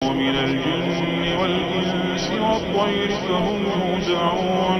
ومن الجن والإنس والطير فهم يوزعون.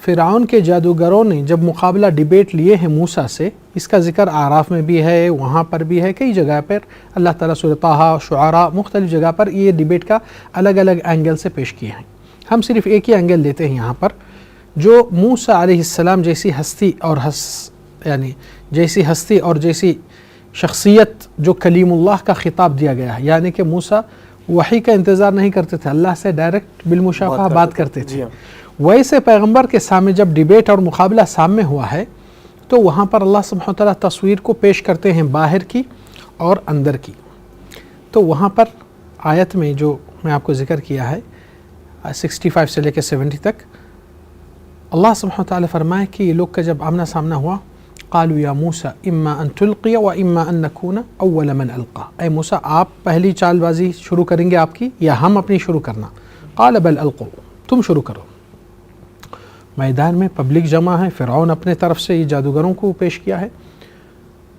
فرعون کے جادوگروں نے جب مقابلہ ڈیبیٹ لیے ہیں موسیٰ سے، اس کا ذکر اعراف میں بھی ہے، وہاں پر بھی ہے، کئی جگہ پر اللہ تعالیٰ سورہ طٰہٰ، شعراء، مختلف جگہ پر یہ ڈیبیٹ کا الگ الگ اینگل سے پیش کیے ہیں۔ ہم صرف ایک ہی اینگل لیتے ہیں یہاں پر، جو موسیٰ علیہ السلام جیسی ہستی اور جیسی شخصیت جو کلیم اللہ کا خطاب دیا گیا ہے، یعنی کہ موسیٰ وحی کا انتظار نہیں کرتے تھے، اللہ سے ڈائریکٹ بالمشافہہ بات کرتے تھے، ویسے پیغمبر کے سامنے جب ڈیبیٹ اور مقابلہ سامنے ہوا ہے تو وہاں پر اللہ سبحانہ وتعالیٰ تصویر کو پیش کرتے ہیں باہر کی اور اندر کی۔ تو وہاں پر آیت میں جو میں آپ کو ذکر کیا ہے 65 سے لے کے 70 تک، اللہ سبحانہ وتعالیٰ فرمائے کہ یہ لوگ کا جب آمنا سامنا ہوا، قالوا یا موسیٰ اما ان تلقی و اما ان نکون اول من القا، اے موسیٰ آپ پہلی چال بازی شروع کریں گے آپ کی یا ہم اپنی شروع کرنا؟ قال بل القوا، تم شروع کرو۔ میدان میں پبلک جمع ہے، فرعون اپنے طرف سے یہ جادوگروں کو پیش کیا ہے،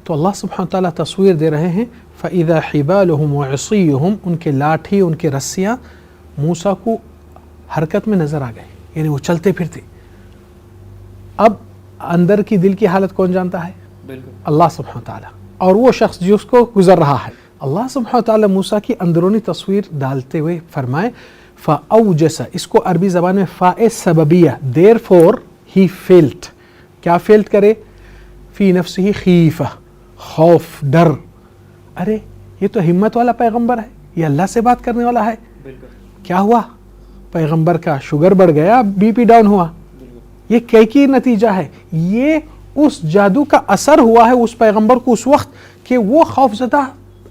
تو اللہ سبحانہ وتعالیٰ تصویر دے رہے ہیں فَإِذَا حِبَالُهُمْ وَعِصِيُّهُمْ، ان کے لاٹھی، ان کے رسیاں موسیٰ کو حرکت میں نظر آ گئے، یعنی وہ چلتے پھرتے۔ اب اندر کی دل کی حالت کون جانتا ہے؟ اللہ سبحانہ وتعالیٰ، اور وہ شخص جس کو گزر رہا ہے۔ اللہ سبحانہ وتعالیٰ موسیٰ کی اندرونی تصویر ڈالتے ہوئے فرمائے فَأَوْجَسَ، اس کو عربی زبان میں فاء سببیہ، therefore he felt، کیا فیلٹ کرے؟ فی نفسہ خیفہ، خوف، ڈر۔ ارے یہ تو ہمت والا پیغمبر ہے، یہ اللہ سے بات کرنے والا ہے، کیا ہوا؟ پیغمبر کا شوگر بڑھ گیا، بی پی ڈاؤن ہوا۔ یہ کی نتیجہ ہے، یہ اس جادو کا اثر ہوا ہے اس پیغمبر کو اس وقت کہ وہ خوف زدہ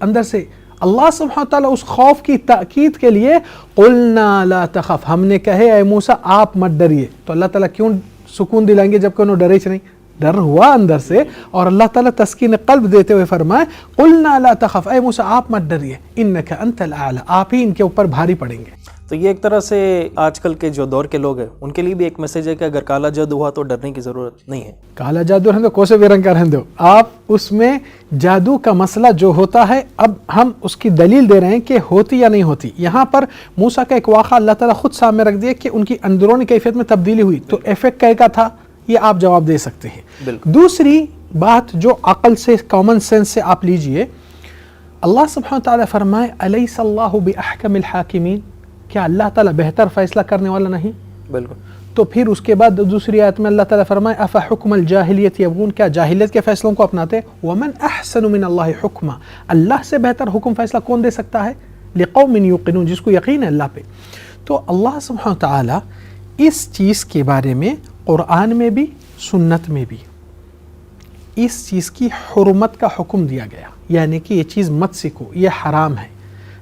اندر سے۔ اللہ سبحانہ تعالیٰ اس خوف کی تأکید کے لیے قلنا لا تخف، ہم نے کہے اے موسیٰ آپ مت ڈریے۔ تو اللہ تعالیٰ کیوں سکون دلائیں گے جبکہ انہوں ڈرے ہی نہیں؟ ڈر ہوا اندر سے، اور اللہ تعالیٰ تسکین قلب دیتے ہوئے فرمائے قلنا لا تخف، اے موسیٰ آپ مت ڈریے، انک انت الاعلی، آپ ہی ان کے اوپر بھاری پڑیں گے۔ تو یہ ایک طرح سے آج کل کے جو دور کے لوگ ہیں ان کے لیے بھی ایک میسیج ہے کہ اگر کالا جادو ہوا تو ڈرنے کی ضرورت نہیں ہے۔ کالا جادو رہنے دو، کوسے بھی رنگ کا رہنے دو، آپ اس میں جادو کا مسئلہ جو ہوتا ہے اب ہم اس کی دلیل دے رہے ہیں کہ ہوتی یا نہیں ہوتی۔ یہاں پر موسیٰ کا ایک واقعہ اللہ تعالیٰ خود سامنے رکھ دیا کہ ان کی اندرونی کیفیت میں تبدیلی ہوئی، تو ایفیکٹ کیا کا تھا یہ آپ جواب دے سکتے ہیں۔ دوسری بات جو عقل سے، کامن سینس سے آپ لیجئے، اللہ سبحانہ تعالیٰ فرمائے الیس اللہ باحکم الحاکمین، کیا اللہ تعالیٰ بہتر فیصلہ کرنے والا نہیں؟ بالکل۔ تو پھر اس کے بعد دوسری آیت میں اللہ تعالیٰ فرمائے افحکم الجاہلیت یبغون، کیا جاہلیت کے فیصلوں کو اپناتے؟ ومن احسن من اللہ حکما، اللہ سے بہتر حکم فیصلہ کون دے سکتا ہے؟ لقوم یوقنون، جس کو یقین ہے اللہ پہ۔ تو اللہ سبحانہ تعالیٰ اس چیز کے بارے میں قرآن میں بھی، سنت میں بھی اس چیز کی حرمت کا حکم دیا گیا، یعنی کہ یہ چیز مت سیکھو، یہ حرام ہے۔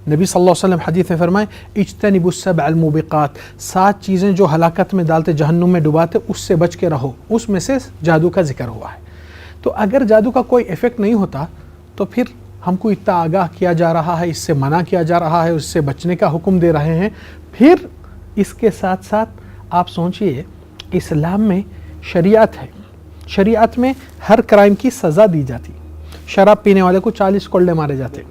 نبی صلی اللہ علیہ وسلم حدیث میں فرمائے اجتنبوا السبع الموبقات، 7 چیزیں جو ہلاکت میں ڈالتے، جہنم میں ڈباتے، اس سے بچ کے رہو، اس میں سے جادو کا ذکر ہوا ہے۔ تو اگر جادو کا کوئی ایفیکٹ نہیں ہوتا تو پھر ہم کو اتنا آگاہ کیا جا رہا ہے، اس سے منع کیا جا رہا ہے، اس سے بچنے کا حکم دے رہے ہیں۔ پھر اس کے ساتھ ساتھ آپ سوچئے اسلام میں شریعت ہے، شریعت میں ہر کرائم کی سزا دی جاتی، شراب پینے والے کو 40 کولڈے مارے جاتے،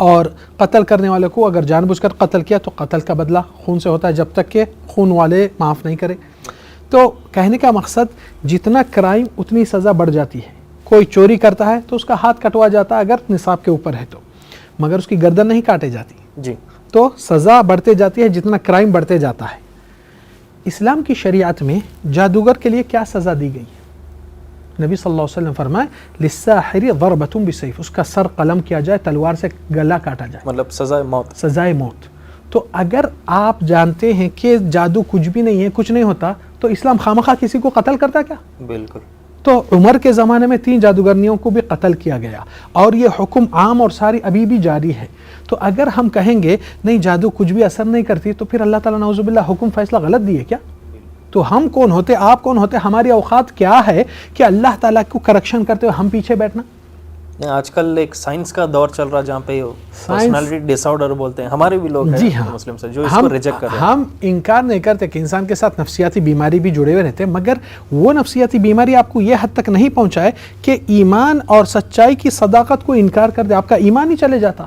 اور قتل کرنے والے کو اگر جان بوجھ کر قتل کیا تو قتل کا بدلہ خون سے ہوتا ہے، جب تک کہ خون والے معاف نہیں کرے۔ تو کہنے کا مقصد جتنا کرائم اتنی سزا بڑھ جاتی ہے۔ کوئی چوری کرتا ہے تو اس کا ہاتھ کٹوا جاتا ہے اگر نصاب کے اوپر ہے تو، مگر اس کی گردن نہیں کاٹے جاتی۔ جی، تو سزا بڑھتے جاتی ہے جتنا کرائم بڑھتے جاتا ہے۔ اسلام کی شریعت میں جادوگر کے لیے کیا سزا دی گئی ہے؟ نبی صلی اللہ علیہ وسلم فرمائے للساحر ضربۃ بسیف، اس کا سر قلم کیا جائے، تلوار سے گلا کاٹا جائے، مطلب سزائے موت۔ سزائے موت۔ تو اگر آپ جانتے ہیں کہ جادو کچھ بھی نہیں ہے، کچھ نہیں ہوتا، تو اسلام خامخواہ کسی کو قتل کرتا کیا؟ بالکل۔ تو عمر کے زمانے میں 3 جادوگرنیوں کو بھی قتل کیا گیا، اور یہ حکم عام اور ساری ابھی بھی جاری ہے۔ تو اگر ہم کہیں گے نہیں جادو کچھ بھی اثر نہیں کرتی، تو پھر اللہ تعالیٰ نعوذ باللہ حکم فیصلہ غلط دیے کیا؟ تو ہم کون ہوتے، آپ کون ہوتے، ہماری اوقات کیا ہے کہ اللہ تعالیٰ کو کریکشن کرتے ہوئے ہم پیچھے بیٹھنا؟ آج کل ایک سائنس کا دور چل رہا جہاں پہ پرسنالٹی ڈس آرڈر بولتے ہیں، ہمارے بھی لوگ ہیں مسلم سے جو اس کو ریجیکٹ کر رہے ہیں۔ ہم انکار نہیں کرتے کہ انسان کے ساتھ نفسیاتی بیماری بھی جڑے ہوئے رہتے ہیں، مگر وہ نفسیاتی بیماری آپ کو یہ حد تک نہیں پہنچائے کہ ایمان اور سچائی کی صداقت کو انکار کر دے، آپ کا ایمان ہی چلے جاتا۔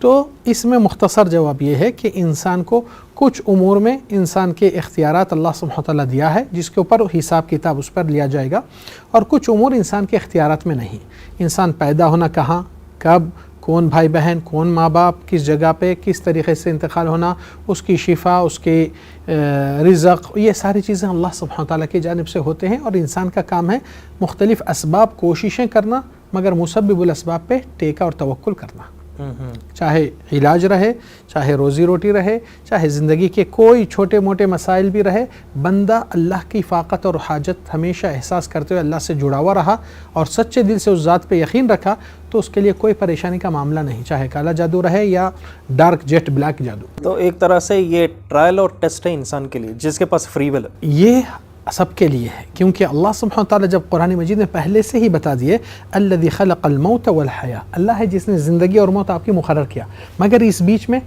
تو اس میں مختصر جواب یہ ہے کہ انسان کو کچھ امور میں انسان کے اختیارات اللہ سبحانہ تعالیٰ دیا ہے جس کے اوپر حساب کتاب اس پر لیا جائے گا، اور کچھ امور انسان کے اختیارات میں نہیں۔ انسان پیدا ہونا کہاں، کب، کون بھائی بہن، کون ماں باپ، کس جگہ پہ، کس طریقے سے انتقال ہونا، اس کی شفا، اس کے رزق، یہ ساری چیزیں اللہ سبحانہ تعالیٰ کی جانب سے ہوتے ہیں، اور انسان کا کام ہے مختلف اسباب کوششیں کرنا، مگر مسبب الاسباب پہ ٹیکا اور توکل کرنا، چاہے علاج رہے، چاہے روزی روٹی رہے، چاہے زندگی کے کوئی چھوٹے موٹے مسائل بھی رہے، بندہ اللہ کی فاقت اور حاجت ہمیشہ احساس کرتے ہوئے اللہ سے جڑا ہوا رہا اور سچے دل سے اس ذات پہ یقین رکھا، تو اس کے لیے کوئی پریشانی کا معاملہ نہیں، چاہے کالا جادو رہے یا ڈارک جیٹ بلیک جادو۔ تو ایک طرح سے یہ ٹرائل اور ٹیسٹ ہے انسان کے لیے جس کے پاس فری ول ہے، یہ سب کے لیے ہے، کیونکہ اللہ سبحانہ تعالیٰ جب قرآن مجید میں پہلے سے ہی بتا دیے الذی خلق الموت والحیاۃ، اللہ ہے جس نے زندگی اور موت آپ کی مقرر کیا، مگر اس بیچ میں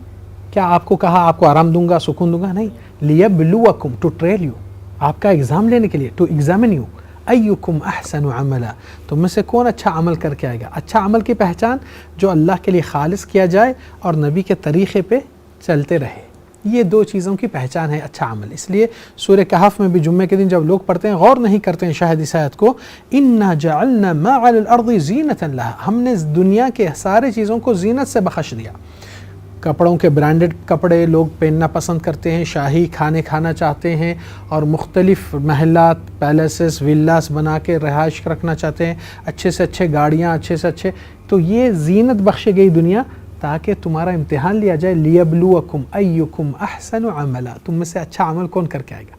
کیا آپ کو کہا آپ کو آرام دوں گا، سکون دوں گا؟ نہیں، لیبلوکم، ٹو ٹریل یو، آپ کا ایگزام لینے کے لیے، ٹو ایگزامن یو، ایکم احسن عملا، تم میں سے کون اچھا عمل کر کے آئے گا۔ اچھا عمل کی پہچان جو اللہ کے لیے خالص کیا جائے اور نبی کے طریقے پہ چلتے رہے، یہ دو چیزوں کی پہچان ہے اچھا عمل۔ اس لیے سورہ کہف میں بھی جمعے کے دن جب لوگ پڑھتے ہیں غور نہیں کرتے ہیں شاید اس آیت کو، انا جعلنا ما علی الارض زینۃ لها، ہم نے دنیا کے سارے چیزوں کو زینت سے بخش دیا۔ کپڑوں کے برانڈڈ کپڑے لوگ پہننا پسند کرتے ہیں، شاہی کھانے کھانا چاہتے ہیں، اور مختلف محلات، پیلیسز، ولاس بنا کے رہائش رکھنا چاہتے ہیں، اچھے سے اچھے گاڑیاں، اچھے سے اچھے، تو یہ زینت بخشی گئی دنیا تاکہ تمہارا امتحان لیا جائے، لیبلوکم ایکم احسن عملا، تم میں سے اچھا عمل کون کر کے آئے گا۔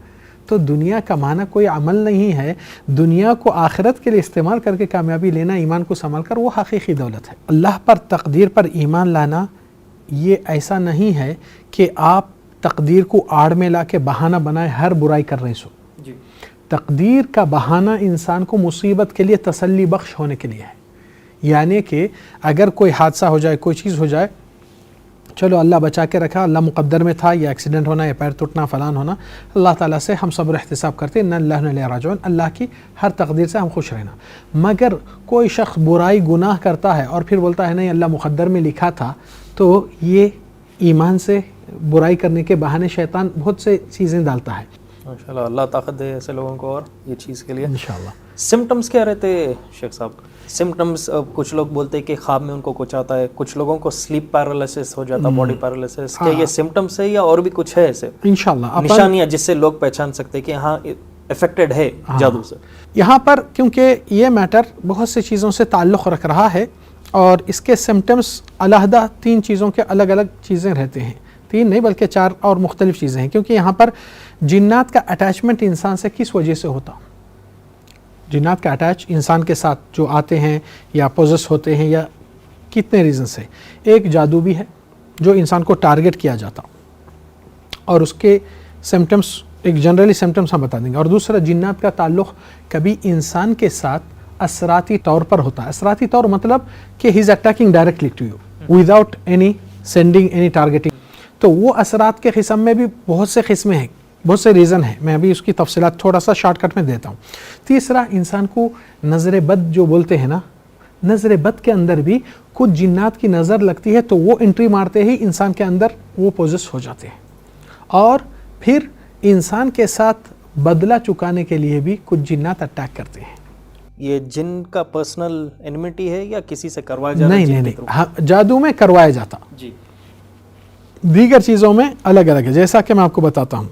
تو دنیا کا معنی کوئی عمل نہیں ہے، دنیا کو آخرت کے لیے استعمال کر کے کامیابی لینا، ایمان کو سنبھال کر، وہ حقیقی دولت ہے۔ اللہ پر، تقدیر پر ایمان لانا یہ ایسا نہیں ہے کہ آپ تقدیر کو آڑ میں لا کے بہانہ بنائے ہر برائی کر رہے سو۔ تقدیر کا بہانہ انسان کو مصیبت کے لیے تسلی بخش ہونے کے لیے ہے، یعنی کہ اگر کوئی حادثہ ہو جائے، کوئی چیز ہو جائے، چلو اللہ بچا کے رکھا، اللہ مقدر میں تھا، یہ ایکسیڈنٹ ہونا، یہ پیر ٹوٹنا، فلان ہونا، اللہ تعالیٰ سے ہم صبر احتساب کرتے ہیں، اللہ الیہ راجعون، اللہ کی ہر تقدیر سے ہم خوش رہنا۔ مگر کوئی شخص برائی گناہ کرتا ہے اور پھر بولتا ہے نہیں اللہ مقدر میں لکھا تھا، تو یہ ایمان سے برائی کرنے کے بہانے شیطان بہت سے چیزیں ڈالتا ہے۔ ماشاءاللہ، اللہ طاقت دے ایسے لوگوں کو اور یہ چیز کے لیے۔ انشاءاللہ۔ سمٹمز کیا رہتے شیخ صاحب؟ سمٹمز کچھ لوگ بولتے ہیں کہ خواب میں ان کو کچھ آتا ہے، کچھ لوگوں کو سلیپ پیرالائسس ہو جاتا ہے، باڈی پیرالائسس، کیا یہ سمٹمز ہے یا اور بھی کچھ ہے ایسے انشاءاللہ نشانیاں جس سے لوگ پہچان سکتے ہیں کہ ہاں افیکٹڈ ہے جادو سے؟ یہاں پر کیونکہ یہ میٹر بہت سی چیزوں سے تعلق رکھ رہا ہے، اور اس کے سمٹمز علیحدہ 3 چیزوں کے الگ الگ چیزیں رہتے ہیں، 3 نہیں بلکہ 4 اور مختلف چیزیں ہیں، کیونکہ یہاں پر جنات کا اٹیچمنٹ انسان سے کس وجہ سے ہوتا، جنات کا اٹیچ انسان کے ساتھ جو آتے ہیں یا پوزس ہوتے ہیں، یا کتنے ریزن سے، ایک جادو بھی ہے جو انسان کو ٹارگٹ کیا جاتا، اور اس کے سمٹمز ایک جنرلی سمٹمز ہم بتا دیں گے، اور دوسرا جنات کا تعلق کبھی انسان کے ساتھ اثراتی طور پر ہوتا ہے۔ اثراتی طور مطلب کہ he is attacking directly to you without any sending any targeting, تو وہ اثرات کے قسم میں بھی بہت سے قسمیں ہیں، بہت سے ریزن ہیں، میں ابھی اس کی تفصیلات تھوڑا سا شارٹ کٹ میں دیتا ہوں۔ تیسرا، انسان کو نظر بد جو بولتے ہیں نا، نظر بد کے اندر بھی کچھ جنات کی نظر لگتی ہے تو وہ انٹری مارتے ہی انسان کے اندر وہ پوزس ہو جاتے ہیں، اور پھر انسان کے ساتھ بدلہ چکانے کے لیے بھی کچھ جنات اٹیک کرتے ہیں۔ یہ جن کا پرسنل انیمیٹی ہے یا کسی سے کروایا جاتا؟ نہیں، جادو میں کروایا جاتا، جی، دیگر چیزوں میں الگ الگ ہے۔ جیسا کہ میں آپ کو بتاتا ہوں،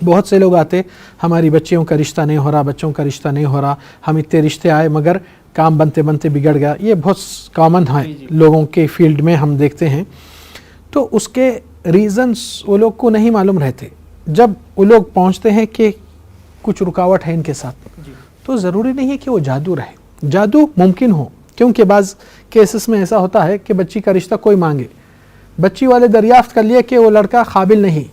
بہت سے لوگ آتے، ہماری بچیوں کا رشتہ نہیں ہو رہا، بچوں کا رشتہ نہیں ہو رہا، ہم اتنے رشتے آئے مگر کام بنتے بنتے بگڑ گیا، یہ بہت کامن ہے لوگوں کے فیلڈ میں ہم دیکھتے ہیں۔ تو اس کے ریزنز وہ لوگ کو نہیں معلوم رہتے، جب وہ لوگ پہنچتے ہیں کہ کچھ رکاوٹ ہے ان کے ساتھ، تو ضروری نہیں ہے کہ وہ جادو رہے، جادو ممکن ہو، کیونکہ بعض کیسز میں ایسا ہوتا ہے کہ بچی کا رشتہ کوئی مانگے، بچی والے دریافت کر لیے کہ وہ لڑکا قابل نہیں،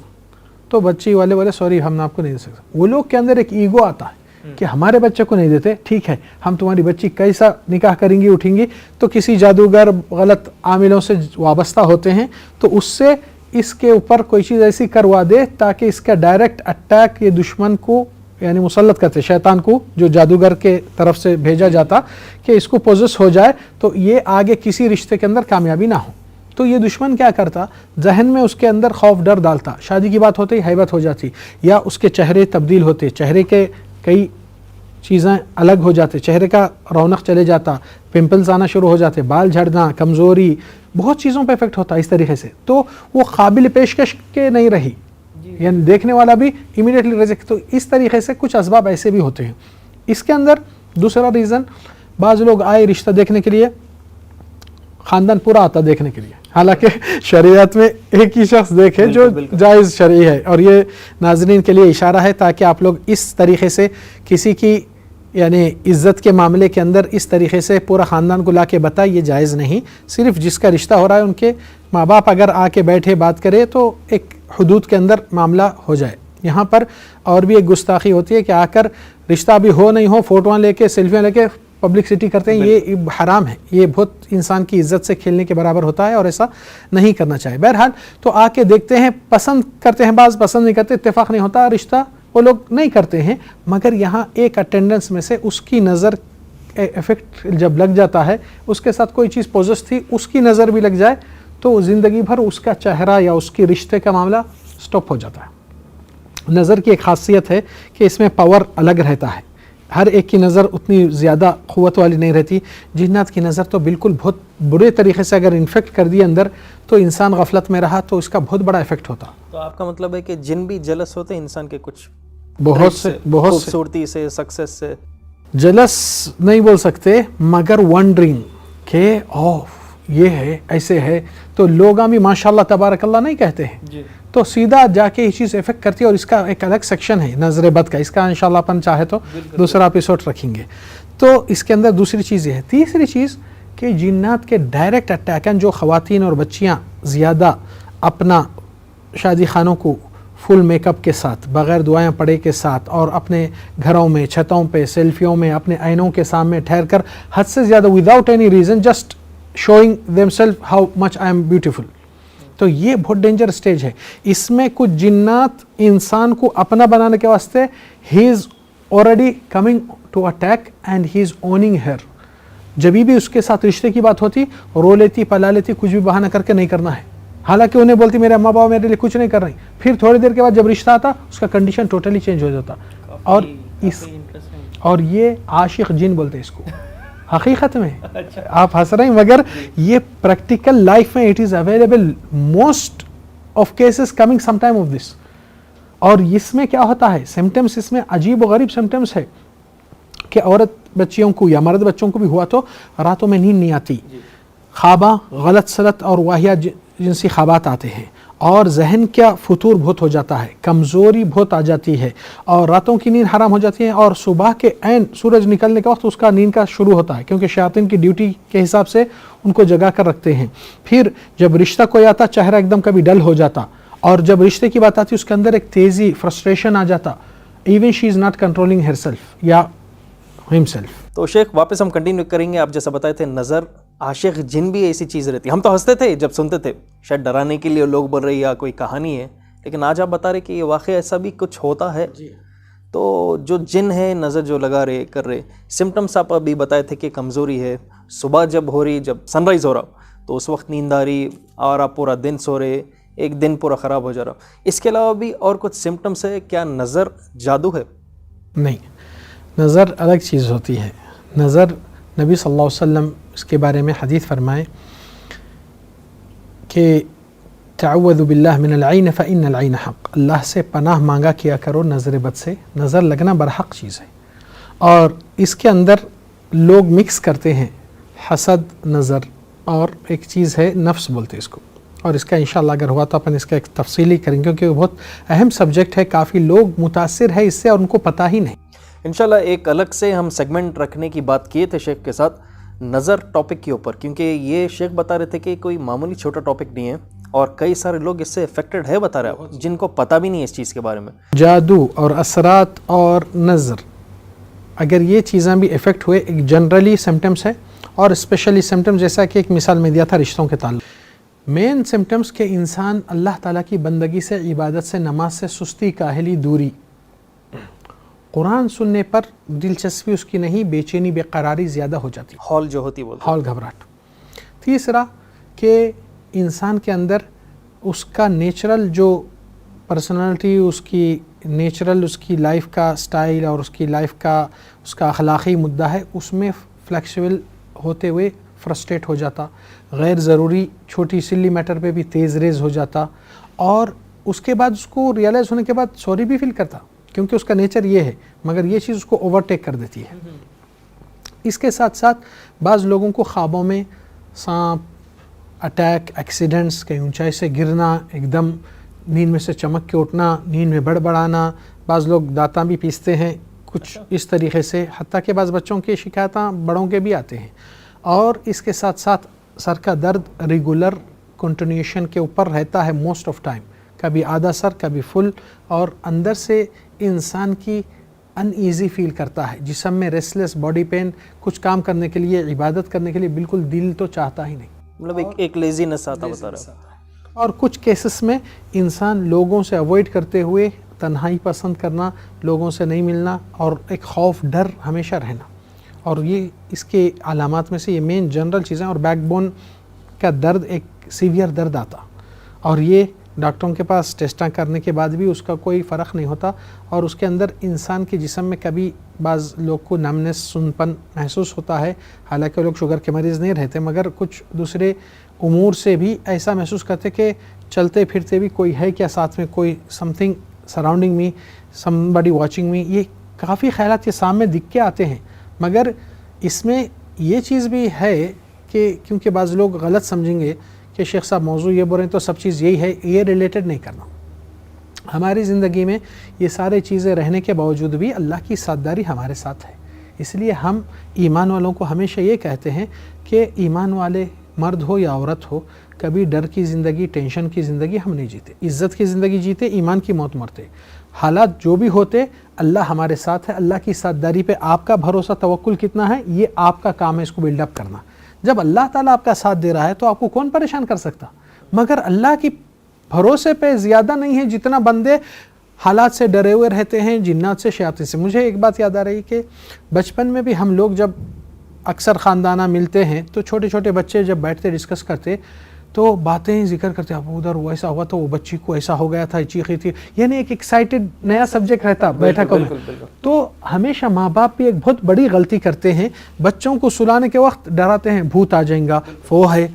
تو بچی والے بولے سوری ہم آپ کو نہیں دے سکتے۔ وہ لوگ کے اندر ایک ایگو آتا ہے کہ ہمارے بچے کو نہیں دیتے، ٹھیک ہے ہم تمہاری بچی کیسا نکاح کریں گی، اٹھیں گی، تو کسی جادوگر غلط عاملوں سے وابستہ ہوتے ہیں، تو اس سے اس کے اوپر کوئی چیز ایسی کروا دے تاکہ اس کا ڈائریکٹ اٹیک یہ دشمن کو یعنی مسلط کرتے، شیطان کو جو جادوگر کے طرف سے بھیجا جاتا کہ اس کو پوزس ہو جائے، تو یہ آگے کسی رشتے کے اندر کامیابی نہ ہو۔ تو یہ دشمن کیا کرتا, ذہن میں اس کے اندر خوف ڈر ڈالتا, شادی کی بات ہوتے ہی ہیبت ہو جاتی, یا اس کے چہرے تبدیل ہوتے, چہرے کے کئی چیزیں الگ ہو جاتے, چہرے کا رونق چلے جاتا, پمپلز آنا شروع ہو جاتے, بال جھڑنا, کمزوری, بہت چیزوں پہ افیکٹ ہوتا اس طریقے سے. تو وہ قابل پیشکش کے نہیں رہی, یعنی دیکھنے والا بھی امیڈیٹلی ریجیکٹ. تو اس طریقے سے کچھ اسباب ایسے بھی ہوتے ہیں. اس کے اندر دوسرا ریزن, بعض لوگ آئے رشتہ دیکھنے کے لیے, خاندان پورا آتا دیکھنے کے لیے, حالانکہ شریعت میں ایک ہی شخص دیکھے جو جائز شرعی ہے. اور یہ ناظرین کے لیے اشارہ ہے تاکہ آپ لوگ اس طریقے سے کسی کی یعنی عزت کے معاملے کے اندر اس طریقے سے پورا خاندان کو لا کے بتائے, یہ جائز نہیں. صرف جس کا رشتہ ہو رہا ہے ان کے ماں باپ اگر آ کے بیٹھے بات کرے تو ایک حدود کے اندر معاملہ ہو جائے. یہاں پر اور بھی ایک گستاخی ہوتی ہے کہ آ کر رشتہ بھی ہو نہیں ہو, فوٹوਆਂ لے کے سیلفیاں لے کے پبلکسٹی کرتے ہیں, یہ حرام ہے. یہ بہت انسان کی عزت سے کھیلنے کے برابر ہوتا ہے اور ایسا نہیں کرنا چاہیے. بہرحال تو آ کے دیکھتے ہیں, پسند کرتے ہیں, بعض پسند نہیں کرتے, اتفاق نہیں ہوتا, رشتہ وہ لوگ نہیں کرتے ہیں. مگر یہاں ایک اٹینڈنس میں سے اس کی نظر افیکٹ جب لگ جاتا ہے, اس کے ساتھ کوئی چیز پوزس تھی, اس کی نظر بھی لگ جائے تو زندگی بھر اس کا چہرہ یا اس کی رشتے کا معاملہ سٹاپ ہو جاتا ہے. نظر کی ایک خاصیت ہے کہ اس میں پاور الگ رہتا ہے, ہر ایک کی نظر اتنی زیادہ قوت والی نہیں رہتی. جنات کی نظر تو بالکل بہت برے طریقے سے اگر انفیکٹ کر دی اندر تو انسان غفلت میں رہا تو اس کا بہت بڑا افیکٹ ہوتا. تو آپ کا مطلب ہے کہ جن بھی جلس ہوتے ہیں انسان کے کچھ بہت سے خوبصورتی سے, سکسیس سے, جلس نہیں بول سکتے مگر ونڈرنگ کہ یہ ہے ایسے ہے, تو لوگ بھی ماشاءاللہ تبارک اللہ نہیں کہتے ہیں, تو سیدھا جا کے یہ چیز افیکٹ کرتی ہے. اور اس کا ایک الگ سیکشن ہے نظر بد کا, اس کا انشاءاللہ اپن چاہے تو دوسرا ایپیسوڈ رکھیں گے. تو اس کے اندر دوسری چیز یہ ہے. تیسری چیز کہ جنات کے ڈائریکٹ اٹیک ہیں, جو خواتین اور بچیاں زیادہ اپنا شادی خانوں کو فل میک اپ کے ساتھ, بغیر دعائیں پڑھے کے ساتھ, اور اپنے گھروں میں, چھتوں پہ, سیلفیوں میں, اپنے آئینوں کے سامنے ٹھہر کر حد سے زیادہ without any reason just showing them self how much I am beautiful. تو یہ بہت ڈینجر سٹیج ہے. اس میں کچھ جنات انسان کو اپنا بنانے کے واسطے ہی از already coming to attack and he is owning her. جبھی بھی اس کے ساتھ رشتے کی بات ہوتی رو لیتی, پلا لیتی, کچھ بھی بہانہ کر کے نہیں کرنا ہے, حالانکہ انہیں بولتی میرے اماں باپ میرے لیے کچھ نہیں کر رہی. پھر تھوڑی دیر کے بعد جب رشتہ آتا اس کا کنڈیشن ٹوٹلی چینج ہو جاتا. اور یہ عاشق جن بولتے ہیں اس کو حقیقت میں. آپ ہنس رہے ہیں مگر یہ پریکٹیکل لائف میں it is available, most of cases coming some time of this. اور اس میں کیا ہوتا ہے, سمٹمس اس میں عجیب و غریب سمٹمس ہے کہ عورت بچیوں کو یا مرد بچوں کو بھی ہوا تو راتوں میں نیند نہیں آتی, خواباں غلط سلط اور واہیات جنسی خوابات آتے ہیں, اور ذہن کیا فتور بہت ہو جاتا ہے, کمزوری بہت آ جاتی ہے, اور راتوں کی نیند حرام ہو جاتی ہے, اور صبح کے عین سورج نکلنے کے وقت اس کا نیند کا شروع ہوتا ہے, کیونکہ شیاطین کی ڈیوٹی کے حساب سے ان کو جگا کر رکھتے ہیں. پھر جب رشتہ کوئی آتا چہرہ ایک دم کبھی ڈل ہو جاتا, اور جب رشتے کی بات آتی اس کے اندر ایک تیزی, فرسٹریشن آ جاتا, even she is not controlling her self یا ہم سیلف. تو شیخ واپس ہم کنٹینیو کریں گے. آپ جیسا بتائے تھے نظر, عاشق جن بھی ایسی چیز رہتی. ہم تو ہنستے تھے جب سنتے تھے, شاید ڈرانے کے لیے لوگ بول رہے یا کوئی کہانی ہے, لیکن آج آپ بتا رہے کہ یہ واقعہ ایسا بھی کچھ ہوتا ہے. تو جو جن ہے نظر جو لگا رہے کر رہے, سمٹمس آپ ابھی بتائے تھے کہ کمزوری ہے, صبح جب ہو رہی, جب سن رائز ہو رہا تو اس وقت نیند آ رہی, اور آپ پورا دن سو رہے, ایک دن پورا خراب ہو جا رہا. اس کے علاوہ بھی اور کچھ سمٹمس ہے کیا؟ نظر جادو ہے؟ نہیں, نظر الگ چیز ہوتی ہے. نظر نبی صلی اللہ علیہ وسلم اس کے بارے میں حدیث فرمائے کہ تعوذ باللہ من العین فإن العین حق, اللہ سے پناہ مانگا کیا کرو نظر بد سے, نظر لگنا برحق چیز ہے. اور اس کے اندر لوگ مکس کرتے ہیں حسد نظر, اور ایک چیز ہے نفس بولتے اس کو, اور اس کا انشاءاللہ اگر ہوا تو اپن اس کا ایک تفصیلی کریں گے, کیونکہ وہ بہت اہم سبجیکٹ ہے. کافی لوگ متاثر ہے اس سے اور ان کو پتہ ہی نہیں. انشاءاللہ ایک الگ سے ہم سیگمنٹ رکھنے کی بات کیے تھے شیخ کے ساتھ نظر ٹاپک کے اوپر, کیونکہ یہ شیخ بتا رہے تھے کہ کوئی معمولی چھوٹا ٹاپک نہیں ہے, اور کئی سارے لوگ اس سے افیکٹڈ ہے بتا رہے ہیں جن کو پتہ بھی نہیں ہے اس چیز کے بارے میں. جادو اور اثرات اور نظر, اگر یہ چیزیں بھی افیکٹ ہوئے, ایک جنرلی سمٹمس ہے, اور اسپیشلی سمٹمس جیسا کہ ایک مثال میں دیا تھا رشتوں کے تعلق. مین سمٹمس کہ انسان اللہ تعالیٰ کی بندگی سے, عبادت سے, نماز سے سستی, کاہلی, دوری, قرآن سننے پر دلچسپی اس کی نہیں, بے چینی, بے قراری زیادہ ہو جاتی, ہال جو ہوتی بولتے, ہال گھبراہٹ. تیسرا کہ انسان کے اندر اس کا نیچرل جو پرسنالٹی، اس کی نیچرل اس کی لائف کا سٹائل اور اس کی لائف کا اس کا اخلاقی مدعا ہے، اس میں فلیکسیبل ہوتے ہوئے فرسٹریٹ ہو جاتا، غیر ضروری چھوٹی سلی میٹر پہ بھی تیز ریز ہو جاتا، اور اس کے بعد اس کو ریئلائز ہونے کے بعد سوری بھی فیل کرتا کیونکہ اس کا نیچر یہ ہے، مگر یہ چیز اس کو اوورٹیک کر دیتی ہے۔ اس کے ساتھ ساتھ بعض لوگوں کو خوابوں میں سانپ، اٹیک، ایکسیڈنٹس، کہیں اونچائی سے گرنا، ایک دم نیند میں سے چمک کے اٹھنا، نیند میں بڑبڑانا، بعض لوگ دانتاں بھی پیستے ہیں کچھ اس طریقے سے، حتیٰ کہ بعض بچوں کی شکایتاں بڑوں کے بھی آتے ہیں، اور اس کے ساتھ ساتھ سر کا درد ریگولر کنٹینیوشن کے اوپر رہتا ہے موسٹ آف ٹائم، کبھی آدھا سر کبھی فل، اور اندر سے انسان کی ان ایزی فیل کرتا ہے، جسم میں ریسٹلیس، باڈی پین، کچھ کام کرنے کے لیے، عبادت کرنے کے لیے بالکل دل تو چاہتا ہی نہیں، مطلب ایک لیزینس آتا بتا رہا ہوں۔ اور کچھ کیسز میں انسان لوگوں سے اوائڈ کرتے ہوئے تنہائی پسند کرنا، لوگوں سے نہیں ملنا، اور ایک خوف، ڈر ہمیشہ رہنا، اور یہ اس کے علامات میں سے یہ مین جنرل چیزیں۔ اور بیک بون کا درد، ایک سیویئر درد آتا، اور یہ ڈاکٹروں کے پاس ٹیسٹاں کرنے کے بعد بھی اس کا کوئی فرق نہیں ہوتا، اور اس کے اندر انسان کے جسم میں کبھی بعض لوگ کو نمنس، سنپن محسوس ہوتا ہے، حالانکہ لوگ شوگر کے مریض نہیں رہتے، مگر کچھ دوسرے امور سے بھی ایسا محسوس کرتے کہ چلتے پھرتے بھی کوئی ہے کیا ساتھ میں، کوئی سم تھنگ سراؤنڈنگ می، سم بڈی واچنگ می، یہ کافی خیالات کے سامنے دکھ کے آتے ہیں۔ مگر اس میں یہ چیز بھی ہے کہ کیونکہ بعض لوگ غلط سمجھیں گے کہ شیخ صاحب موضوع یہ بول رہے ہیں تو سب چیز یہی ہے، یہ ریلیٹڈ نہیں کرنا۔ ہماری زندگی میں یہ سارے چیزیں رہنے کے باوجود بھی اللہ کی ساتھ داری ہمارے ساتھ ہے، اس لیے ہم ایمان والوں کو ہمیشہ یہ کہتے ہیں کہ ایمان والے مرد ہو یا عورت ہو، کبھی ڈر کی زندگی، ٹینشن کی زندگی ہم نہیں جیتے، عزت کی زندگی جیتے، ایمان کی موت مرتے۔ حالات جو بھی ہوتے، اللہ ہمارے ساتھ ہے، اللہ کی ساتھ داری پہ آپ کا بھروسہ، توکل کتنا ہے، یہ آپ کا کام ہے اس کو بلڈ اپ کرنا۔ جب اللہ تعالیٰ آپ کا ساتھ دے رہا ہے تو آپ کو کون پریشان کر سکتا؟ مگر اللہ کی بھروسے پہ زیادہ نہیں ہے جتنا بندے حالات سے ڈرے ہوئے رہتے ہیں، جنات سے، شیاطین سے۔ مجھے ایک بات یاد آ رہی کہ بچپن میں بھی ہم لوگ جب اکثر خاندانہ ملتے ہیں تو چھوٹے چھوٹے بچے جب بیٹھتے ڈسکس کرتے تو باتیں ذکر کرتے، اب ادھر وہ ایسا ہوا تو وہ بچی کو ایسا ہو گیا تھا، چیخی تھی، یعنی ایک ایکسائٹڈ نیا سبجیکٹ رہتا بیٹھا کو۔ تو ہمیشہ ماں باپ بھی ایک بہت بڑی غلطی کرتے ہیں، بچوں کو سلانے کے وقت ڈراتے ہیں بھوت آ جائیں گا، وہ ہے۔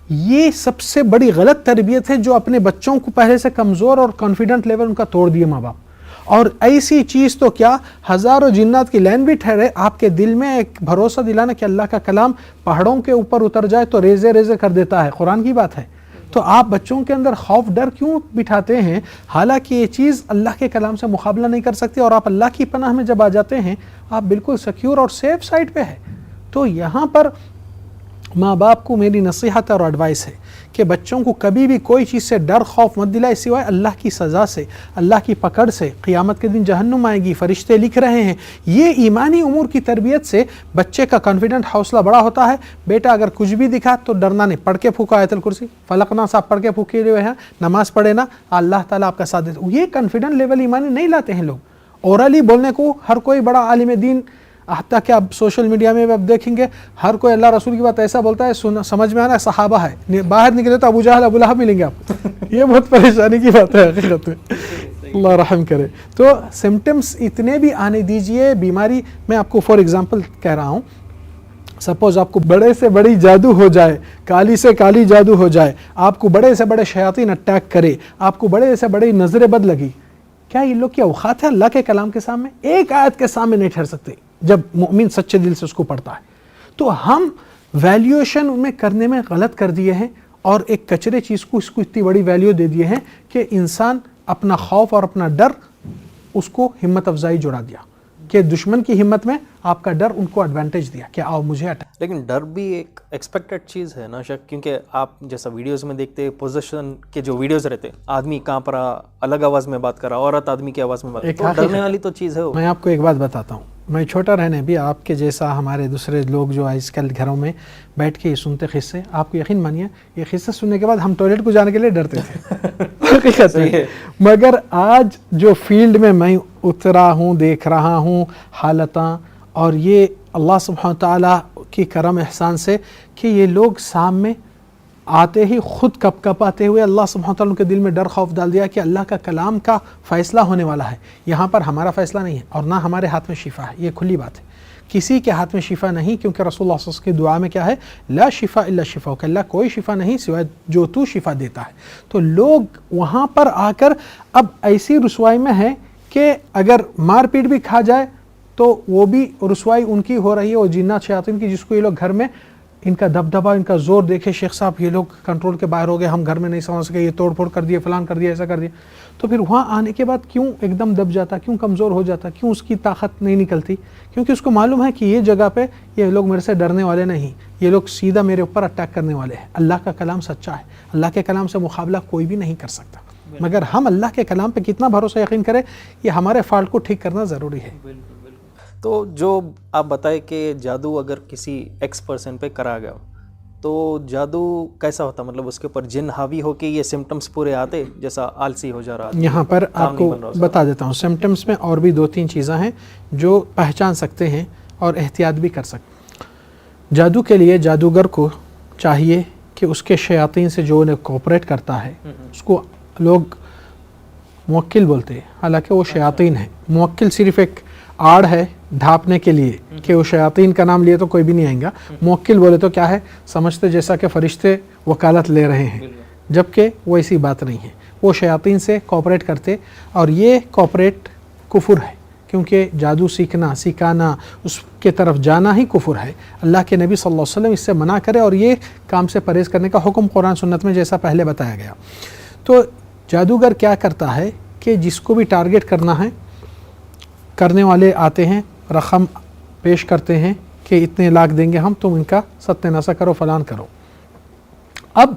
یہ سب سے بڑی غلط تربیت ہے جو اپنے بچوں کو پہلے سے کمزور اور کانفیڈنٹ لیول ان کا توڑ دیے ماں باپ۔ اور ایسی چیز تو کیا، ہزاروں جنات کی لائن بھی ٹھہرے، آپ کے دل میں ایک بھروسہ دلانا کہ اللہ کا کلام پہاڑوں کے اوپر اتر جائے تو ریزے ریزے کر دیتا ہے، قرآن کی بات ہے۔ تو آپ بچوں کے اندر خوف، ڈر کیوں بٹھاتے ہیں؟ حالانکہ یہ چیز اللہ کے کلام سے مقابلہ نہیں کر سکتی، اور آپ اللہ کی پناہ میں جب آ جاتے ہیں آپ بالکل سیکیور اور سیف سائڈ پہ ہے۔ تو یہاں پر ماں باپ کو میری نصیحت اور ایڈوائس ہے کہ بچوں کو کبھی بھی کوئی چیز سے ڈر، خوف مت دلائے سوائے اللہ کی سزا سے، اللہ کی پکڑ سے۔ قیامت کے دن جہنم آئے گی، فرشتے لکھ رہے ہیں۔ یہ ایمانی امور کی تربیت سے بچے کا کانفیڈنٹ، حوصلہ بڑا ہوتا ہے۔ بیٹا اگر کچھ بھی دکھا تو ڈرنا نہیں، پڑھ کے پھونکا آیت الکرسی، فلق ناس آپ پڑھ کے پھونکے ہوئے ہیں، نماز پڑھے نا، اللہ تعالیٰ آپ کا ساتھ دیتا۔ یہ کانفیڈنٹ لیول ایمانی نہیں لاتے ہیں لوگ۔ اورلی بولنے کو ہر کوئی بڑا عالم دین، حتیٰ کہ آپ سوشل میڈیا میں آپ دیکھیں گے ہر کوئی اللہ رسول کی بات ایسا بولتا ہے، سمجھ میں آنا صحابہ ہے، باہر نکلے تو ابو جہل، ابو لہب ملیں گے آپ کو۔ یہ بہت پریشانی کی بات ہے حقیقت میں، اللہ رحم کرے۔ تو سمٹمز اتنے بھی آنے دیجئے، بیماری میں آپ کو فار ایگزامپل کہہ رہا ہوں، سپوز آپ کو بڑے سے بڑی جادو ہو جائے، کالی سے کالی جادو ہو جائے، آپ کو بڑے سے بڑے شیاطین اٹیک کرے، آپ کو بڑے سے بڑی نظر بد لگی، کیا یہ لوگ کی اوقات ہے اللہ کے کلام کے سامنے؟ ایک آیت کے سامنے نہیں ٹھہر سکتے جب مومن سچے دل سے اس کو پڑھتا ہے۔ تو ہم ویلیویشن ان میں کرنے میں غلط کر دیے ہیں، اور ایک کچرے چیز کو اس کو اتنی بڑی ویلیو دے دیے ہیں کہ انسان اپنا خوف اور اپنا ڈر اس کو ہمت افزائی جڑا دیا، کہ دشمن کی ہمت میں آپ کا ڈر ان کو ایڈوانٹیج دیا کہ آؤ مجھے اٹیک۔ لیکن ڈر بھی ایک ایکسپیکٹڈ چیز ہے نا شک، کیونکہ آپ جیسا ویڈیوز میں دیکھتے، پوزیشن کے جو ویڈیوز رہتے، آدمی کانپ رہا، الگ آواز میں بات کر رہا، عورت آدمی کی آواز میں بات کر رہا، تو ڈرنے والی تو چیز ہے وہ۔ میں آپ کو ایک بات بتاتا ہوں، میں چھوٹا رہنے بھی آپ کے جیسا ہمارے دوسرے لوگ جو آج کل گھروں میں بیٹھ کے سنتے قصے، آپ کو یقین مانیے یہ قصے سننے کے بعد ہم ٹوائلٹ کو جانے کے لیے ڈرتے تھے حقیقت ہے۔ مگر آج جو فیلڈ میں میں اترا ہوں، دیکھ رہا ہوں حالتاں، اور یہ اللہ سبحانہ تعالیٰ کی کرم احسان سے کہ یہ لوگ سامنے آتے ہی خود کپ کپ آتے ہوئے اللہ سبحانہ تعالیٰ کے دل میں ڈر خوف ڈال دیا کہ اللہ کا کلام کا فیصلہ ہونے والا ہے، یہاں پر ہمارا فیصلہ نہیں ہے اور نہ ہمارے ہاتھ میں شفا ہے. یہ کھلی بات ہے، کسی کے ہاتھ میں شفا نہیں، کیونکہ رسول اللہ صلی اللہ علیہ وسلم کی دعا میں کیا ہے؟ لا شفا الا شفا، کہ اللہ کوئی شفا نہیں سوائے جو تو شفا دیتا ہے. تو لوگ وہاں پر آ کر اب ایسی رسوائی میں ہے کہ اگر مار پیٹ بھی کھا جائے تو وہ بھی رسوائی ان کی ہو رہی ہے، اور جنات شیاطین کی، جس کو یہ لوگ گھر میں ان کا دبدبا، ان کا زور دیکھے شیخ صاحب یہ لوگ کنٹرول کے باہر ہو گئے، ہم گھر میں نہیں سمجھ سکے، یہ توڑ پھوڑ کر دیا، فلان کر دیا، ایسا کر دیا. تو پھر وہاں آنے کے بعد کیوں ایک دم دب جاتا، کیوں کمزور ہو جاتا، کیوں اس کی طاقت نہیں نکلتی؟ کیونکہ اس کو معلوم ہے کہ یہ جگہ پہ یہ لوگ میرے سے ڈرنے والے نہیں، یہ لوگ سیدھا میرے اوپر اٹیک کرنے والے ہیں. اللہ کا کلام سچا ہے، اللہ کے کلام سے مقابلہ کوئی بھی نہیں کر سکتا. مگر ہم اللہ کے کلام پہ کتنا بھروسہ یقین کریں، یہ ہمارے فالٹ کو ٹھیک کرنا ضروری ہے. تو جو آپ بتائے کہ جادو اگر کسی ایکس پرسن پہ کرا گیا تو جادو کیسا ہوتا؟ مطلب اس کے اوپر جن حاوی ہو کے یہ سمٹمز پورے آتے، جیسا آلسی ہو جا رہا؟ یہاں پر آپ کو بتا دیتا ہوں، سمٹمز میں اور بھی 2-3 چیزیں ہیں جو پہچان سکتے ہیں اور احتیاط بھی کر سکتے. جادو کے لیے جادوگر کو چاہیے کہ اس کے شیاطین سے جو انہیں کوپریٹ کرتا ہے اس کو لوگ موکل بولتے ہیں، حالانکہ وہ شیاطین ہیں. موکل صرف ایک آڑ ہے ڈھانپنے کے لیے کہ وہ شیاطین کا نام لیے تو کوئی بھی نہیں آئیں گا. موکل بولے تو کیا ہے؟ سمجھتے جیسا کہ فرشتے وکالت لے رہے ہیں، جبکہ وہ ایسی بات نہیں ہے. وہ شیاطین سے کوپریٹ کرتے، اور یہ کوپریٹ کفر ہے، کیونکہ جادو سیکھنا، سکھانا، اس کے طرف جانا ہی کفر ہے. اللہ کے نبی صلی اللہ علیہ وسلم اس سے منع کرے، اور یہ کام سے پرہیز کرنے کا حکم قرآن سنت میں جیسا پہلے بتایا گیا. تو جادوگر کیا کرتا ہے کہ جس کو بھی ٹارگٹ کرنا ہے، کرنے والے آتے ہیں، رقم پیش کرتے ہیں کہ اتنے لاکھ دیں گے ہم، تم ان کا ستیہ ناسا کرو، فلان کرو. اب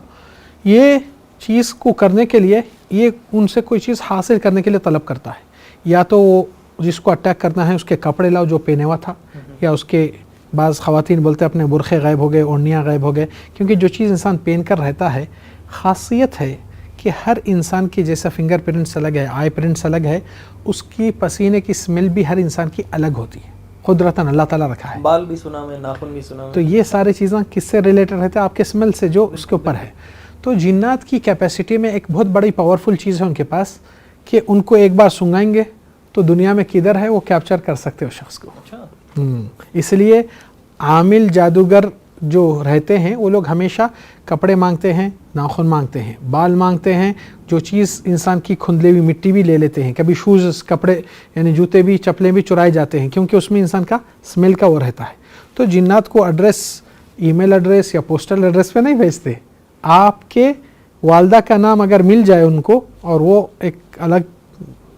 یہ چیز کو کرنے کے لیے یہ ان سے کوئی چیز حاصل کرنے کے لیے طلب کرتا ہے. یا تو وہ جس کو اٹیک کرنا ہے اس کے کپڑے لاؤ جو پہنے ہوا تھا، یا اس کے بعض خواتین بولتے اپنے برقعے غائب ہو گئے، اوڑھنیاں غائب ہو گئے، کیونکہ جو چیز انسان پہن کر رہتا ہے، خاصیت ہے کہ ہر انسان کی جیسا فنگر پرنٹس الگ ہے، آئی پرنٹس الگ ہے، اس کی پسینے کی سمیل بھی ہر انسان کی الگ ہوتی ہے، قدرتاً اللہ تعالیٰ رکھا ہے. بال بھی سنا میں، ناخن بھی سنا میں. تو یہ ساری چیزیں کس سے ریلیٹڈ رہتے ہیں؟ آپ کے سمیل سے جو اس کے اوپر ہے. تو جنات کی کیپیسٹی میں ایک بہت بڑی پاورفل چیز ہے ان کے پاس، کہ ان کو ایک بار سنگائیں گے تو دنیا میں کدھر ہے وہ کیپچر کر سکتے ہو شخص کو. اس لیے عامل جادوگر جو رہتے ہیں وہ لوگ ہمیشہ کپڑے مانگتے ہیں، ناخن مانگتے ہیں، بال مانگتے ہیں، جو چیز انسان کی کھندلی ہوئی مٹی بھی لے لیتے ہیں. کبھی شوز، کپڑے یعنی جوتے بھی، چپلیں بھی چرائے جاتے ہیں، کیونکہ اس میں انسان کا سمیل کا وہ رہتا ہے. تو جنات کو ایڈریس، ای میل ایڈریس یا پوسٹل ایڈریس پہ نہیں بھیجتے. آپ کے والدہ کا نام اگر مل جائے ان کو، اور وہ ایک الگ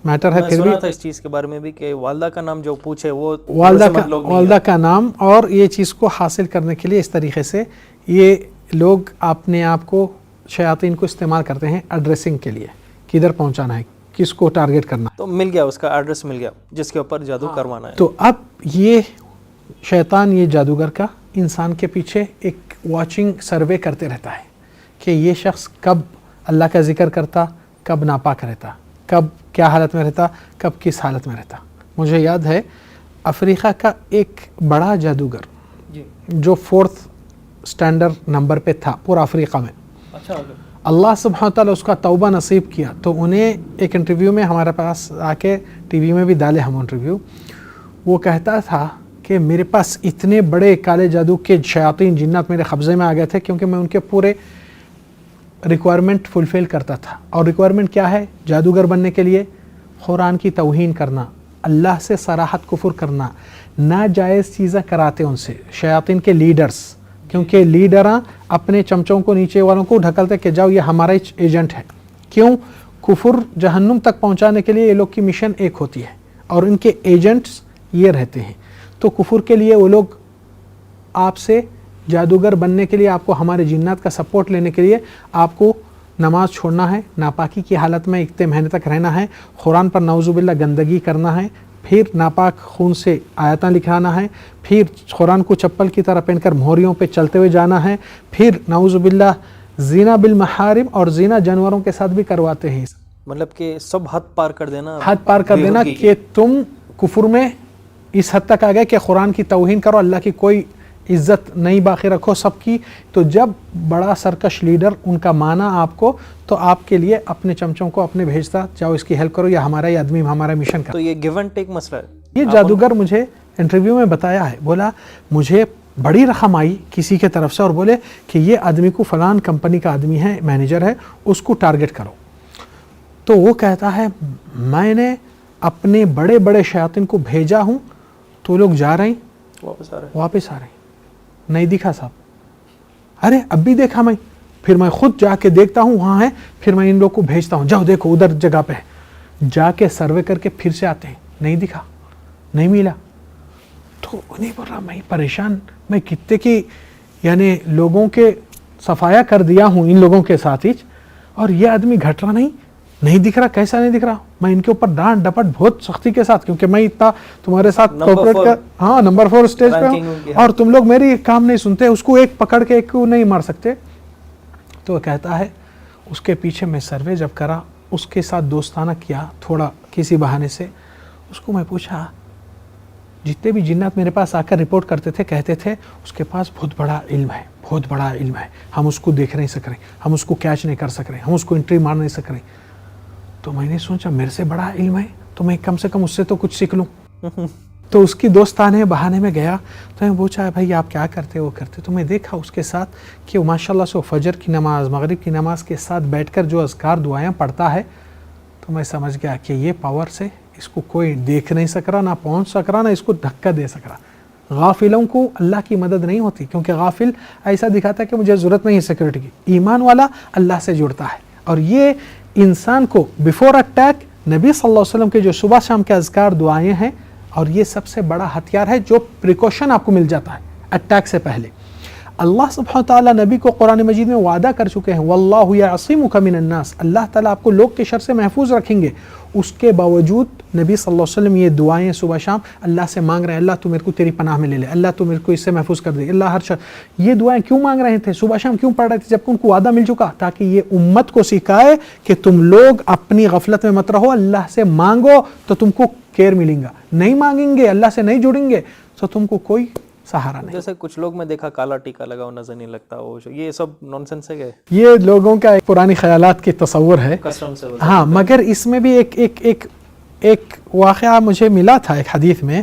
میٹر ہے. پھر بھی سنا تھا اس چیز کے بارے میں بھی کہ والدہ کا نام جو پوچھے وہ والدہ کا نام، اور یہ چیز کو حاصل کرنے کے لیے اس طریقے سے یہ لوگ اپنے آپ کو، شیاطین کو استعمال کرتے ہیں ایڈریسنگ کے لیے، کدھر پہنچانا ہے، کس کو ٹارگٹ کرنا ہے. تو مل گیا، اس کا ایڈریس مل گیا جس کے اوپر جادو کروانا ہے. تو اب یہ شیطان، یہ جادوگر کا انسان کے پیچھے ایک واچنگ سروے کرتے رہتا ہے کہ یہ شخص کب اللہ کا ذکر کرتا، کب ناپاک رہتا، کب کیا حالت میں رہتا، کب کس حالت میں رہتا. مجھے یاد ہے افریقہ کا ایک بڑا جادوگر جو 4th اسٹینڈرڈ نمبر پہ تھا پورا افریقہ میں. اللہ سبحانہ تعالیٰ اس کا توبہ نصیب کیا تو انہیں ایک انٹرویو میں ہمارے پاس آ کے ٹی وی میں بھی ڈالے ہم انٹرویو. وہ کہتا تھا کہ میرے پاس اتنے بڑے کالے جادو کے شیاطین، جنات میرے قبضے میں آ گئے تھے، کیونکہ میں ان کے پورے ریکوائرمنٹ فلفل کرتا تھا. اور ریکوائرمنٹ کیا ہے جادوگر بننے کے لیے؟ قرآن کی توہین کرنا، اللہ سے صراحت کفر کرنا، ناجائز چیزیں کراتے ان سے شیاطین کے لیڈرز، کیونکہ لیڈراں اپنے چمچوں کو، نیچے والوں کو ڈھکلتے کہ جاؤ یہ ہمارا ایجنٹ ہے. کیوں؟ کفر جہنم تک پہنچانے کے لیے یہ لوگ کی مشن ایک ہوتی ہے، اور ان کے ایجنٹس یہ رہتے ہیں. تو کفر کے لیے وہ لوگ آپ سے، جادوگر بننے کے لیے آپ کو، ہمارے جنات کا سپورٹ لینے کے لیے آپ کو نماز چھوڑنا ہے، ناپاکی کی حالت میں اتنے مہینے تک رہنا ہے، قرآن پر نعوذ باللہ گندگی کرنا ہے، پھر ناپاک خون سے آیاتاں لکھانا ہے، پھر قرآن کو چپل کی طرح پہن کر مہریوں پہ چلتے ہوئے جانا ہے، پھر نعوذ باللہ زنا بالمحارم اور زنا جانوروں کے ساتھ بھی کرواتے ہیں. مطلب کہ سب حد پار کر دینا، حد پار کر دینا کہ تم کفر میں اس حد تک آ گئے کہ قرآن کی توہین کرو، اللہ کی کوئی عزت نہیں باقی رکھو سب کی. تو جب بڑا سرکش لیڈر ان کا مانا آپ کو, تو آپ کے لیے اپنے چمچوں کو اپنے بھیجتا, جاؤ اس کی ہیلپ کرو, یا ہمارا یہ آدمی ہمارا مشن تو کرو. یہ گیو اینڈ ٹیک مسئلہ ہے. یہ جادوگر مجھے انٹرویو میں بتایا ہے, بولا مجھے بڑی رقم آئی کسی کے طرف سے اور بولے کہ یہ آدمی کو فلان کمپنی کا آدمی ہے, مینیجر ہے, اس کو ٹارگٹ کرو. تو وہ کہتا ہے میں نے اپنے بڑے بڑے شیاطین کو بھیجا ہوں, تو لوگ جا رہے ہیں, واپس آ رہے ہیں, نہیں دکھا صاحب. ارے اب بھی دیکھا میں, پھر میں خود جا کے دیکھتا ہوں وہاں ہے, پھر میں ان لوگ کو بھیجتا ہوں, جاؤ دیکھو ادھر جگہ پہ ہے, جا کے سروے کر کے پھر سے آتے ہیں, نہیں دکھا, نہیں ملا. تو نہیں بول رہا میں پریشان, میں کتنے کی یعنی لوگوں کے صفایا کر دیا ہوں ان لوگوں کے ساتھ ہی, اور یہ آدمی گھٹ رہا نہیں دکھ رہا. کیسا نہیں دکھ رہا؟ میں ان کے اوپر ڈانٹ ڈپٹ بہت سختی کے ساتھ, کیونکہ میں اتنا تمہارے ساتھ کوپریٹ کر, ہاں نمبر 4 اسٹیج پہ ہوں, اور تم لوگ میری کام نہیں سنتے. اس کو ایک پکڑ کے ایک کو نہیں مار سکتے. تو وہ کہتا ہے اس کے پیچھے میں سروے جب کرا, اس کے ساتھ دوستانہ کیا تھوڑا کسی بہانے سے, اس کو میں پوچھا جتنے بھی جنات میرے پاس آ کر رپورٹ کرتے تھے کہتے تھے اس کے پاس بہت بڑا علم ہے, بہت بڑا علم ہے, ہم اس کو دیکھ نہیں سک رہے, ہم اس کو کیچ نہیں کر سک رہے, ہم اس کو انٹری مار نہیں سک رہے. تو میں نے سوچا میرے سے بڑا علم ہے تو میں کم سے کم اس سے تو کچھ سیکھ لوں. تو اس کی دوستانے بہانے میں گیا, تو میں پوچھا بھائی آپ کیا کرتے وہ کرتے. تو میں دیکھا اس کے ساتھ کہ وہ ماشاء اللہ سے فجر کی نماز مغرب کی نماز کے ساتھ بیٹھ کر جو اذکار دعائیں پڑھتا ہے. تو میں سمجھ گیا کہ یہ پاور سے اس کو کوئی دیکھ نہیں سک رہا, نہ پہنچ سک رہا, نہ اس کو دھکا دے سک رہا. غافلوں کو اللہ کی مدد نہیں ہوتی, کیونکہ غافل ایسا دکھاتا ہے کہ مجھے ضرورت نہیں ہے سیکورٹی کی. ایمان والا اللہ سے جڑتا ہے, اور یہ انسان کو بیفور اٹیک نبی صلی اللہ علیہ وسلم کے جو صبح شام کے اذکار دعائیں ہیں, اور یہ سب سے بڑا ہتھیار ہے جو پریکوشن آپ کو مل جاتا ہے اٹیک سے پہلے. اللہ سبحانہ وتعالیٰ نبی کو قرآن مجید میں وعدہ کر چکے ہیں, واللہ یعصمک من الناس, اللہ تعالیٰ آپ کو لوگ کے شر سے محفوظ رکھیں گے. اس کے باوجود نبی صلی اللہ علیہ وسلم یہ دعائیں صبح شام اللہ سے مانگ رہے ہیں, اللہ تو میرے کو تیری پناہ میں لے لے, اللہ تو میرے کو اس سے محفوظ کر دے, اللہ ہر شر. یہ دعائیں کیوں مانگ رہے تھے, صبح شام کیوں پڑھ رہے تھے, جب ان کو وعدہ مل چکا, تاکہ یہ امت کو سکھائے کہ تم لوگ اپنی غفلت میں مت رہو, اللہ سے مانگو تو تم کو کیئر ملیں گا, نہیں مانگیں گے اللہ سے نہیں جڑیں گے تو تم کو کوئی سہارا نہیں. جیسے کچھ لوگ میں دیکھا کالا ٹیکا لگا نظر نہیں لگتا, وہ یہ سب نون سینس ہے. یہ لوگوں کا ایک پرانی خیالات کی تصور ہے, کسٹم سے. ہاں, مگر اس میں بھی ایک واقعہ مجھے ملا تھا ایک حدیث میں,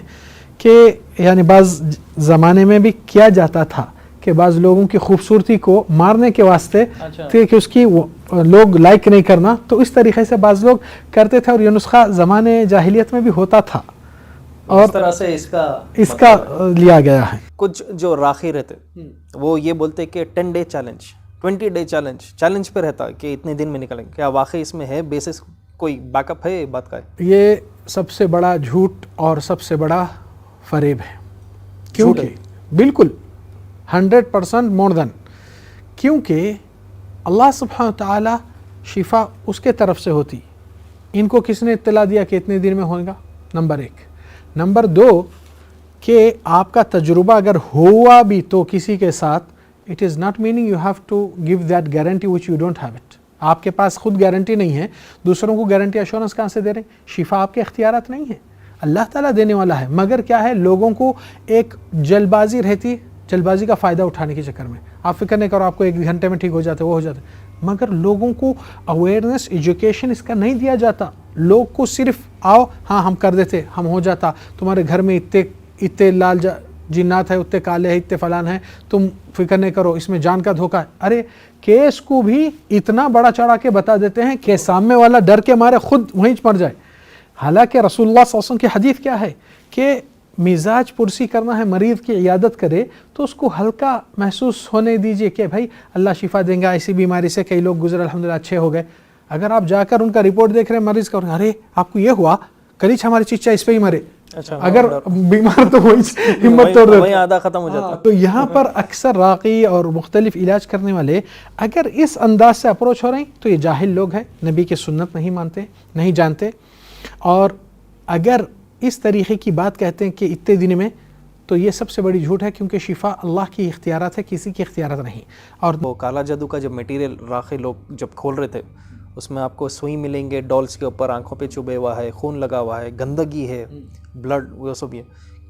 کہ یعنی بعض زمانے میں بھی کیا جاتا تھا کہ بعض لوگوں کی خوبصورتی کو مارنے کے واسطے کہ اس کی لوگ لائک نہیں کرنا, تو اس طریقے سے بعض لوگ کرتے تھے, اور یہ نسخہ زمانے جاہلیت میں بھی ہوتا تھا, اور اس طرح سے اس کا لیا گیا ہے. کچھ جو راخی رہتے وہ یہ بولتے کہ 10 ڈے چیلنج 20 ڈے چیلنج پہ رہتا کہ اتنے دن میں نکلیں. کیا واقعی اس میں ہے بیسس, کوئی بیک اپ ہے بات کا؟ یہ سب سے بڑا جھوٹ اور سب سے بڑا فریب ہے, کیونکہ بالکل 100% مور دین, کیونکہ اللہ سبحانہ تعالی شفا اس کے طرف سے ہوتی. ان کو کس نے اطلاع دیا کہ اتنے دن میں ہوگا؟ نمبر 1. نمبر 2 کہ آپ کا تجربہ اگر ہوا بھی تو کسی کے ساتھ, it is not meaning you have to give that guarantee which you don't have it. آپ کے پاس خود گارنٹی نہیں ہے, دوسروں کو گارنٹی ایشورنس کہاں سے دے رہے ہیں؟ شفا آپ کے اختیارات نہیں ہے, اللہ تعالیٰ دینے والا ہے. مگر کیا ہے, لوگوں کو ایک جلد بازی رہتی, جلد بازی کا فائدہ اٹھانے کے چکر میں آپ فکر نہیں کرو, آپ کو 1 گھنٹے میں ٹھیک ہو جاتے, وہ ہو جاتے. مگر لوگوں کو اویئرنیس ایجوکیشن اس کا نہیں دیا جاتا. لوگ کو صرف آؤ, ہاں ہم کر دیتے, ہم ہو جاتا, تمہارے گھر میں اتنے لال جنات ہے, اتنے کالے ہیں, اتنے فلان ہیں, تم فکر نہیں کرو, اس میں جان کا دھوکہ ہے. ارے کیس کو بھی اتنا بڑا چڑھا کے بتا دیتے ہیں کہ سامنے والا ڈر کے مارے خود وہیں مر جائے. حالانکہ رسول اللہ صلی اللہ علیہ وسلم کی حدیث کیا ہے کہ مزاج پرسی کرنا ہے, مریض کی عیادت کرے تو اس کو ہلکا محسوس ہونے دیجئے کہ بھائی اللہ شفا دیں گا, ایسی بیماری سے کئی لوگ گزرے الحمدللہ اچھے ہو گئے. اگر آپ جا کر ان کا رپورٹ دیکھ رہے ہیں مریض کا, ارے آپ کو یہ ہوا, کلیچ ہماری چچا اس پہ ہی مرے, اگر بیمار تو وہی ہمت توڑ دیتے, آدھا ختم ہو جاتا. تو یہاں پر اکثر راقی اور مختلف علاج کرنے والے اگر اس انداز سے اپروچ ہو رہے ہیں تو یہ جاہل لوگ ہیں, نبی کی سنت نہیں مانتے, نہیں جانتے. اور اگر اس طریقے کی بات کہتے ہیں کہ اتنے دن میں, تو یہ سب سے بڑی جھوٹ ہے, کیونکہ شفا اللہ کی اختیارات ہے, کسی کی اختیارات نہیں. اور وہ کالا جادو کا جب میٹیریل راقی لوگ جب کھول رہے تھے, اس میں آپ کو سوئی ملیں گے, ڈالس کے اوپر آنکھوں پہ چبھے ہوا ہے, خون لگا ہوا ہے, گندگی ہے, بلڈ, وہ سب. یہ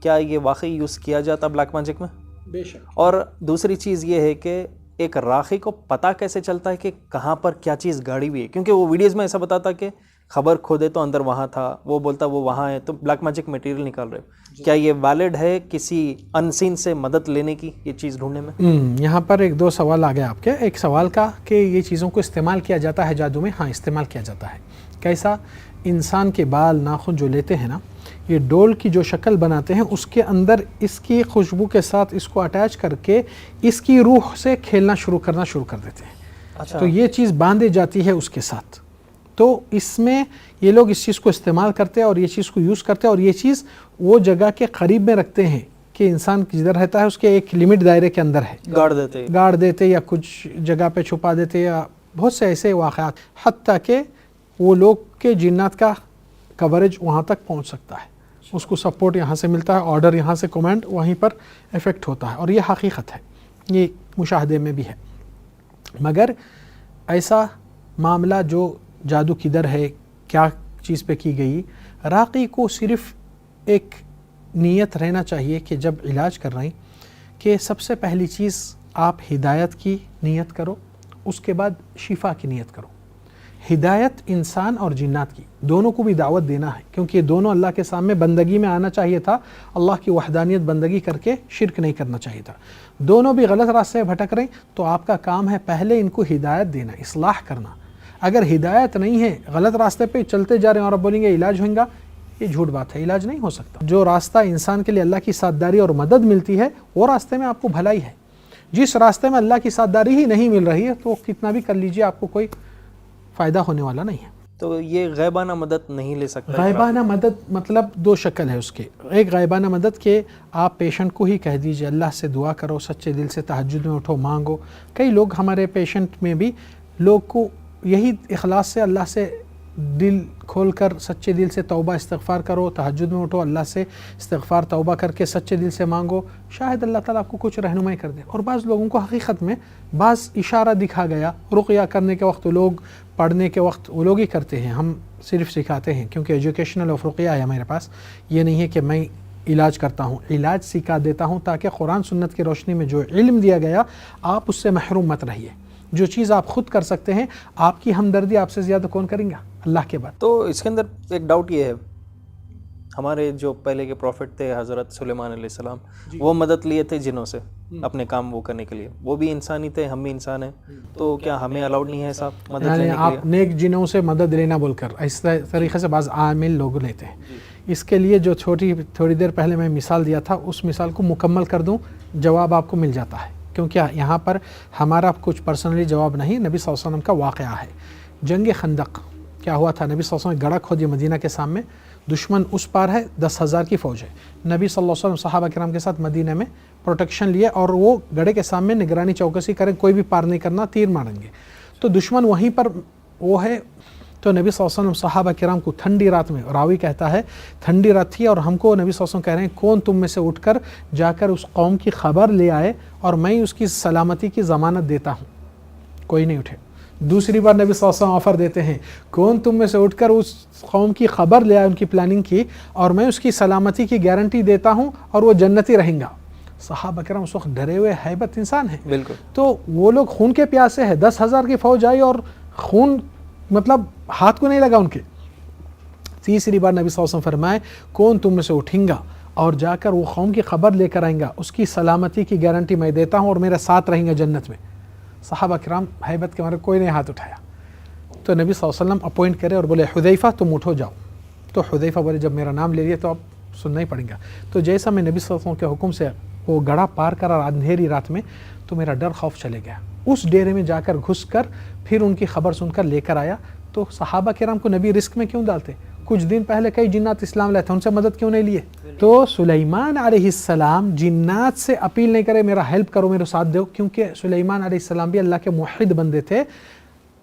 کیا یہ واقعی یوز کیا جاتا بلیک میجک میں؟ بے شک. اور دوسری چیز یہ ہے کہ ایک راقی کو پتہ کیسے چلتا ہے کہ کہاں پر کیا چیز گاڑی ہوئی ہے، کیونکہ وہ ویڈیوز میں ایسا بتاتا کہ خبر کھودے تو اندر وہاں تھا، وہ بولتا وہ وہاں ہے، تو بلیک میجک مٹیریل نکال رہے ہو. کیا یہ ویلڈ ہے کسی انسین سے مدد لینے کی یہ چیز ڈھونڈنے میں؟ یہاں پر ایک دو سوال آ گیا آپ کے. ایک سوال کا کہ یہ چیزوں کو استعمال کیا جاتا ہے جادو میں. ہاں استعمال کیا جاتا ہے. کیسا؟ انسان کے بال ناخن جو لیتے ہیں نا، یہ ڈول کی جو شکل بناتے ہیں اس کے اندر اس کی خوشبو کے ساتھ اس کو اٹیچ کر کے اس کی روح سے کھیلنا شروع کر دیتے ہیں. تو یہ چیز باندھی جاتی ہے اس کے ساتھ. تو اس میں یہ لوگ اس چیز کو استعمال کرتے ہیں اور یہ چیز کو یوز کرتے ہیں، اور یہ چیز وہ جگہ کے قریب میں رکھتے ہیں کہ انسان جدھر رہتا ہے اس کے ایک لمٹ دائرے کے اندر ہے، گاڑ دیتے یا کچھ جگہ پہ چھپا دیتے، یا بہت سے ایسے واقعات، حتیٰ کہ وہ لوگ کے جنات کا کوریج وہاں تک پہنچ سکتا ہے. اس کو سپورٹ یہاں سے ملتا ہے، آرڈر یہاں سے، کمانڈ وہیں پر افیکٹ ہوتا ہے. اور یہ حقیقت ہے، یہ مشاہدے میں بھی ہے. مگر ایسا معاملہ جو جادو کدھر ہے، کیا چیز پہ کی گئی، راقی کو صرف ایک نیت رہنا چاہیے کہ جب علاج کر رہے ہیں کہ سب سے پہلی چیز آپ ہدایت کی نیت کرو، اس کے بعد شفا کی نیت کرو. ہدایت انسان اور جنات کی دونوں کو بھی دعوت دینا ہے، کیونکہ یہ دونوں اللہ کے سامنے بندگی میں آنا چاہیے تھا، اللہ کی وحدانیت بندگی کر کے شرک نہیں کرنا چاہیے تھا. دونوں بھی غلط راستے سے بھٹک رہے ہیں، تو آپ کا کام ہے پہلے ان کو ہدایت دینا، اصلاح کرنا. اگر ہدایت نہیں ہے، غلط راستے پہ چلتے جا رہے ہیں اور اب بولیں گے علاج ہوگا، یہ جھوٹ بات ہے. علاج نہیں ہو سکتا. جو راستہ انسان کے لیے اللہ کی ساتھداری اور مدد ملتی ہے، وہ راستے میں آپ کو بھلائی ہے. جس راستے میں اللہ کی ساتھداری ہی نہیں مل رہی ہے، تو کتنا بھی کر لیجئے آپ کو کوئی فائدہ ہونے والا نہیں ہے. تو یہ غیبانہ مدد نہیں لے سکتا. غیبانہ مدد مطلب دو شکل ہے اس کے. ایک غیبانہ مدد کہ آپ پیشنٹ کو ہی کہہ دیجئے اللہ سے دعا کرو، سچے دل سے تہجد میں اٹھو، مانگو. کئی لوگ ہمارے پیشنٹ میں بھی لوگ کو یہی اخلاص سے اللہ سے دل کھول کر سچے دل سے توبہ استغفار کرو، تہجد میں اٹھو، اللہ سے استغفار توبہ کر کے سچے دل سے مانگو، شاید اللہ تعالیٰ آپ کو کچھ رہنمائی کر دے. اور بعض لوگوں کو حقیقت میں بعض اشارہ دکھا گیا، رقیہ کرنے کے وقت وہ لوگ، پڑھنے کے وقت وہ لوگ ہی کرتے ہیں، ہم صرف سکھاتے ہیں کیونکہ ایجوکیشنل آف رقیہ ہے میرے پاس. یہ نہیں ہے کہ میں علاج کرتا ہوں، علاج سکھا دیتا ہوں تاکہ قرآن سنت کی روشنی میں جو علم دیا گیا آپ اس سے محروم مت رہیے. جو چیز آپ خود کر سکتے ہیں، آپ کی ہمدردی آپ سے زیادہ کون کریں گا اللہ کے بعد. تو اس کے اندر ایک ڈاؤٹ یہ ہے، ہمارے جو پہلے کے پروفٹ تھے حضرت سلیمان علیہ السلام، وہ مدد لیے تھے جنوں سے اپنے کام وہ کرنے کے لیے. وہ بھی انسانی تھے، ہم بھی انسان ہیں، تو کیا ہمیں الاؤڈ نہیں ہے صاحب مدد لینے کے لیے؟ آپ نیک جنوں سے مدد لینا بول کر اس طریقے سے بعض عامل لوگ لیتے ہیں. اس کے لیے جو تھوڑی دیر پہلے میں مثال دیا تھا، اس مثال کو مکمل کر دوں، جواب آپ کو مل جاتا ہے. کیونکہ یہاں پر ہمارا کچھ پرسنلی جواب نہیں، نبی صلی اللہ علیہ وسلم کا واقعہ ہے. جنگ خندق کیا ہوا تھا؟ نبی صلی اللہ علیہ وسلم گڑھا کھودی مدینہ کے سامنے، دشمن اس پار ہے، 10,000 کی فوج ہے. نبی صلی اللہ علیہ وسلم صحابہ کرام کے ساتھ مدینہ میں پروٹیکشن لیے، اور وہ گڑھے کے سامنے نگرانی چوکسی کریں، کوئی بھی پار نہیں کرنا، تیر ماریں گے. تو دشمن وہیں پر وہ ہے. تو نبی صلی اللہ علیہ وسلم صحابہ کرام کو ٹھنڈی رات میں، راوی کہتا ہے ٹھنڈی رات تھی، اور ہم کو نبی صلی اللہ علیہ وسلم کہہ رہے ہیں کون تم میں سے اٹھ کر جا کر اس قوم کی خبر لے آئے اور میں اس کی سلامتی کی ضمانت دیتا ہوں. کوئی نہیں اٹھے. دوسری بار نبی صلی اللہ علیہ وسلم آفر دیتے ہیں کون تم میں سے اٹھ کر اس قوم کی خبر لے آئے، ان کی پلاننگ کی، اور میں اس کی سلامتی کی گارنٹی دیتا ہوں اور وہ جنتی رہیں گا. صحابہ کرام اس وقت ڈرے ہوئے ہیبت انسان ہیں. بالکل. تو وہ لوگ خون کے پیاسے ہیں، 10,000 کی فوج آئی اور خون مطلب ہاتھ کو نہیں لگا ان کے. تیسری بار نبی صلی اللہ علیہ وسلم فرمائے کون تم میں سے اٹھیں گا اور جا کر وہ قوم کی خبر لے کر آئیں گا، اس کی سلامتی کی گارنٹی میں دیتا ہوں اور میرے ساتھ رہیں گا جنت میں. صحابہ کرام ہیبت کے مارے کوئی نے ہاتھ اٹھایا. تو نبی صلی اللہ علیہ وسلم اپوائنٹ کرے اور بولے حذیفہ تم اٹھو جاؤ. تو حذیفہ بولے جب میرا نام لے لیا تو اب سننا ہی پڑے گا. تو جیسا میں نبی صلی اللہ علیہ وسلم کے حکم سے وہ گڑھا پار کرا اندھیری رات میں، تو میرا ڈر خوف چلے گیا. اس ڈیرے میں جا کر گھس کر پھر ان کی خبر سن کر لے کر آیا. تو صحابہ کرام کو نبی رسک میں کیوں ڈالتے؟ کچھ دن پہلے کئی جنات اسلام لائے تھے، ان سے مدد کیوں نہیں لیے؟ تو سلیمان علیہ السلام جنات سے اپیل نہیں کرے میرا ہیلپ کرو، میرے ساتھ دو، کیونکہ سلیمان علیہ السلام بھی اللہ کے موحد بندے تھے.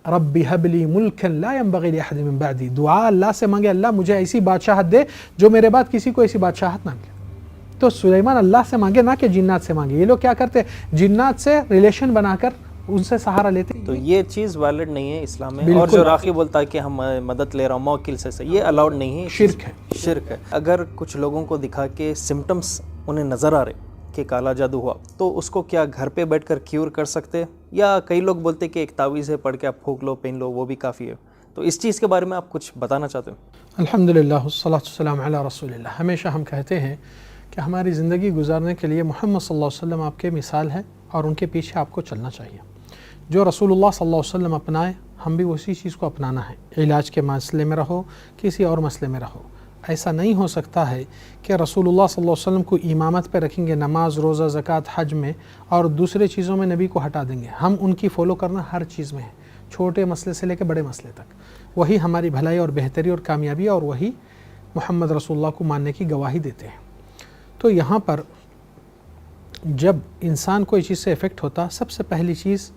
رب هب لی ملکا لا ينبغی لأحد من بعدی، دعا اللہ سے مانگے اللہ مجھے ایسی بادشاہت دے جو میرے بعد کسی کو ایسی بادشاہت نہ ملے. تو سلیمان اللہ سے مانگے، نہ کہ جنات سے مانگے. یہ لوگ کیا کرتے؟ جنات سے ریلیشن بنا کر ان سے سہارا لیتے. تو یہ چیز ویلڈ نہیں ہے اسلام میں. اور جو راقی بولتا ہے کہ ہم مدد لے رہا ہوں موکل سے، یہ الاؤڈ نہیں ہے، شرک ہے. شرک ہے. اگر کچھ لوگوں کو دکھا کے سمٹمز انہیں نظر آ رہے کہ کالا جادو ہوا تو اس کو کیا گھر پہ بیٹھ کر کیور کر سکتے، یا کئی لوگ بولتے کہ ایک تعویذ ہے پڑھ کے آپ پھونک لو پہن لو وہ بھی کافی ہے، تو اس چیز کے بارے میں آپ کچھ بتانا چاہتے ہیں؟ الحمدللہ والصلاۃ والسلام علی رسول اللہ. ہمیشہ ہم کہتے ہیں کہ ہماری زندگی گزارنے کے لیے محمد صلی اللہ علیہ وسلم آپ کے مثال ہے اور ان کے پیچھے آپ کو چلنا چاہیے. جو رسول اللہ صلی اللہ علیہ وسلم اپنائے ہم بھی اسی چیز کو اپنانا ہے. علاج کے مسئلے میں رہو، کسی اور مسئلے میں رہو. ایسا نہیں ہو سکتا ہے کہ رسول اللہ صلی اللہ علیہ وسلم کو امامت پہ رکھیں گے نماز، روزہ، زکوٰۃ، حج میں، اور دوسرے چیزوں میں نبی کو ہٹا دیں گے. ہم ان کی فالو کرنا ہر چیز میں ہے، چھوٹے مسئلے سے لے کے بڑے مسئلے تک. وہی ہماری بھلائی اور بہتری اور کامیابی، اور وہی محمد رسول اللہ کو ماننے کی گواہی دیتے ہیں. تو یہاں پر جب انسان کوئی چیز سے افیکٹ ہوتا، سب سے پہلی چیز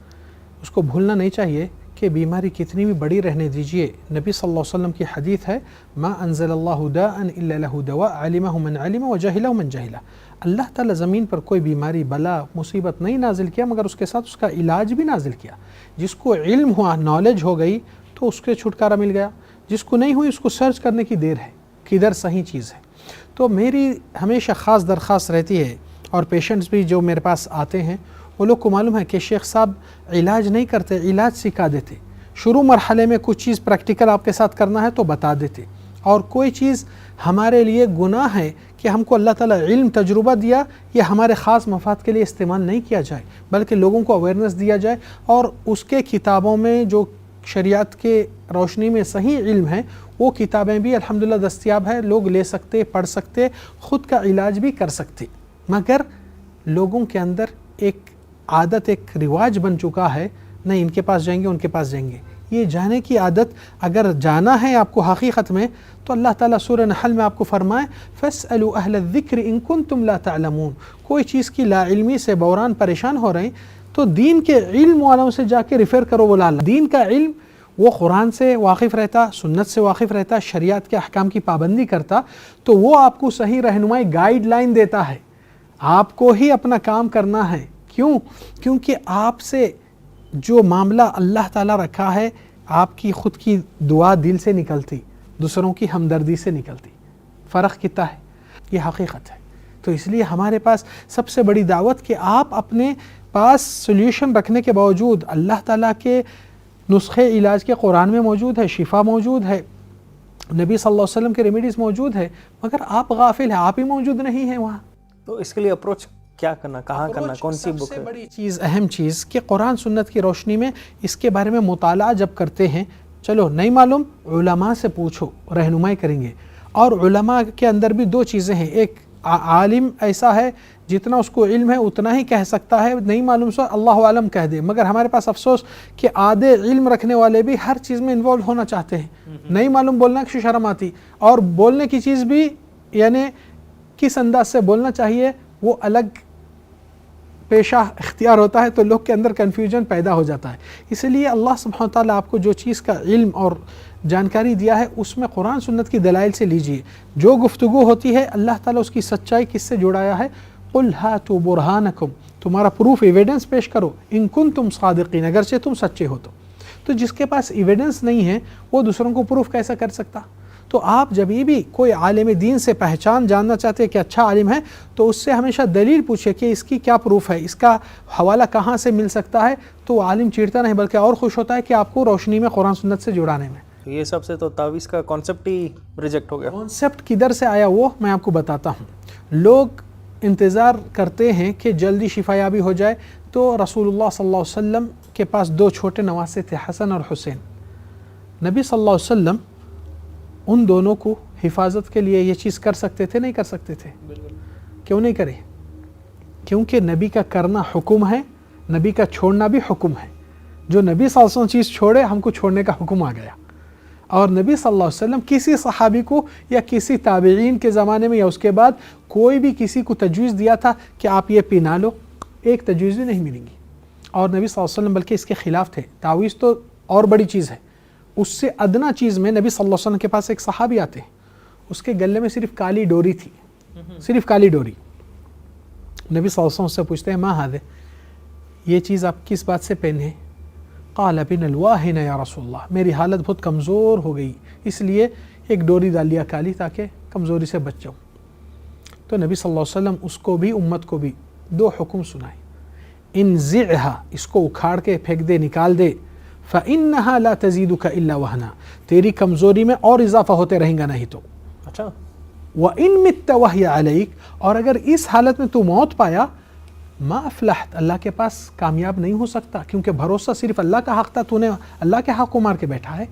اس کو بھولنا نہیں چاہیے کہ بیماری کتنی بھی بڑی رہنے دیجئے. نبی صلی اللہ علیہ وسلم کی حدیث ہے ما انزل اللہ داء الا له دواء علمہ من علم وجہلہ من جہلہ. اللہ تعالیٰ زمین پر کوئی بیماری، بلا، مصیبت نہیں نازل کیا مگر اس کے ساتھ اس کا علاج بھی نازل کیا. جس کو علم ہوا، نالج ہو گئی تو اس کے چھٹکارا مل گیا. جس کو نہیں ہوئی اس کو سرچ کرنے کی دیر ہے کدھر صحیح چیز ہے. تو میری ہمیشہ خاص درخواست رہتی ہے، اور پیشنٹس بھی جو میرے پاس آتے ہیں وہ لوگ کو معلوم ہے کہ شیخ صاحب علاج نہیں کرتے، علاج سکھا دیتے. شروع مرحلے میں کچھ چیز پریکٹیکل آپ کے ساتھ کرنا ہے تو بتا دیتے، اور کوئی چیز ہمارے لیے گناہ ہے کہ ہم کو اللہ تعالیٰ علم، تجربہ دیا، یہ ہمارے خاص مفاد کے لیے استعمال نہیں کیا جائے بلکہ لوگوں کو اویئرنیس دیا جائے. اور اس کے کتابوں میں جو شریعت کے روشنی میں صحیح علم ہے وہ کتابیں بھی الحمدللہ دستیاب ہے، لوگ لے سکتے، پڑھ سکتے، خود کا علاج بھی کر سکتے. مگر لوگوں کے اندر ایک عادت، ایک رواج بن چکا ہے، نہیں ان کے پاس جائیں گے، ان کے پاس جائیں گے. یہ جانے کی عادت، اگر جانا ہے آپ کو حقیقت میں تو اللہ تعالیٰ سورہ نحل میں آپ کو فرمائے فَاسْأَلُوا أَهْلَ الذِّكْرِ إِن كُنتُمْ لَا تَعْلَمُونَ. کوئی چیز کی لا علمی سے بوران پریشان ہو رہے ہیں تو دین کے علم والوں سے جا کے ریفر کرو. وہ دین کا علم، وہ قرآن سے واقف رہتا، سنت سے واقف رہتا، شریعت کے احکام کی پابندی کرتا، تو وہ آپ کو صحیح رہنمائی، گائیڈ لائن دیتا ہے. آپ کو ہی اپنا کام کرنا ہے. کیوں؟ کیونکہ آپ سے جو معاملہ اللہ تعالیٰ رکھا ہے، آپ کی خود کی دعا دل سے نکلتی، دوسروں کی ہمدردی سے نکلتی. فرق کتنا ہے؟ یہ حقیقت ہے. تو اس لیے ہمارے پاس سب سے بڑی دعوت کہ آپ اپنے پاس سولوشن رکھنے کے باوجود اللہ تعالیٰ کے نسخے علاج کے قرآن میں موجود ہے، شفا موجود ہے، نبی صلی اللہ علیہ وسلم کے ریمیڈیز موجود ہے، مگر آپ غافل ہیں، آپ ہی موجود نہیں ہیں وہاں. تو اس کے لیے اپروچ کیا کرنا، کہاں کرنا، کون سی بک ہے؟ سب سے بڑی چیز، اہم چیز کہ قرآن سنت کی روشنی میں اس کے بارے میں مطالعہ جب کرتے ہیں، چلو نہیں معلوم علماء سے پوچھو، رہنمائی کریں گے. اور علماء کے اندر بھی دو چیزیں ہیں، ایک عالم ایسا ہے جتنا اس کو علم ہے اتنا ہی کہہ سکتا ہے، نہیں معلوم سو اللہ عالم کہہ دے. مگر ہمارے پاس افسوس کہ آدھے علم رکھنے والے بھی ہر چیز میں انوالو ہونا چاہتے ہیں. نہیں معلوم بولنا کی شرم آتی، اور بولنے کی چیز بھی یعنی کس انداز سے بولنا چاہیے وہ الگ پیشہ اختیار ہوتا ہے، تو لوگ کے اندر کنفیوژن پیدا ہو جاتا ہے. اس لیے اللہ سبحانہ وتعالیٰ آپ کو جو چیز کا علم اور جانکاری دیا ہے اس میں قرآن سنت کی دلائل سے لیجئے. جو گفتگو ہوتی ہے اللہ تعالیٰ اس کی سچائی کس سے جڑایا ہے، قُلْ هَاتُوا بُرْهَانَكُمْ، تمہارا پروف ایویڈنس پیش کرو، ان کنتم صادقین، اگرچہ تم سچے ہو تو جس کے پاس ایویڈنس نہیں ہے وہ دوسروں کو پروف کیسا کر سکتا؟ تو آپ جب بھی کوئی عالم دین سے پہچان جاننا چاہتے ہیں کہ اچھا عالم ہے تو اس سے ہمیشہ دلیل پوچھے کہ اس کی کیا پروف ہے، اس کا حوالہ کہاں سے مل سکتا ہے. تو وہ عالم چیڑتا نہیں بلکہ اور خوش ہوتا ہے کہ آپ کو روشنی میں قرآن سنت سے جڑانے میں. یہ سب سے تو تعویذ کا کانسیپٹ ہی ریجیکٹ ہو گیا. کانسیپٹ کدھر سے آیا وہ میں آپ کو بتاتا ہوں. لوگ انتظار کرتے ہیں کہ جلدی شفا یابی ہو جائے، تو رسول اللہ صلی اللہ علیہ وسلم کے پاس دو چھوٹے نواسے تھے، حسن اور حسین. نبی صلی اللہ علیہ وسلم ان دونوں کو حفاظت کے لیے یہ چیز کر سکتے تھے، نہیں کر سکتے تھے؟ کیوں نہیں کرے؟ کیونکہ نبی کا کرنا حکم ہے، نبی کا چھوڑنا بھی حکم ہے. جو نبی صلی اللہ علیہ وسلم چیز چھوڑے ہم کو چھوڑنے کا حکم آ گیا. اور نبی صلی اللہ علیہ وسلم کسی صحابی کو یا کسی تابعین کے زمانے میں یا اس کے بعد کوئی بھی کسی کو تجویز دیا تھا کہ آپ یہ پینا لو؟ ایک تجویز بھی نہیں ملیں گی. اور نبی صلی اللہ علیہ وسلم بلکہ اس کے خلاف تھے. تعویذ تو اور بڑی چیز ہے، اس سے ادنا چیز میں نبی صلی اللہ علیہ وسلم کے پاس ایک صحابی آتے ہیں، اس کے گلے میں صرف کالی ڈوری تھی، صرف کالی ڈوری. نبی صلی اللہ علیہ وسلم سے پوچھتے ہیں ما ہذا، یہ چیز آپ کس بات سے پہنے؟ قال بن الواہن یا رسول اللہ، میری حالت بہت کمزور ہو گئی اس لیے ایک ڈوری ڈال لیا کالی تاکہ کمزوری سے بچ جاؤں. تو نبی صلی اللہ علیہ وسلم اس کو بھی امت کو بھی 2 حکم سنائے، انزعها، اس کو اکھاڑ کے پھینک دے، نکال دے، فإنها لا تزيدك إلا وهنا، تیری کمزوری میں اور اضافہ ہوتے رہیں گا نہیں تو، اچھا وإن مت وهي عليك، اور اگر اس حالت میں تو موت پایا، ما افلحت، اللہ کے پاس کامیاب نہیں ہو سکتا، کیونکہ بھروسہ صرف اللہ کا حق تھا، تو نے اللہ کے حق کو مار کے بیٹھا ہے۔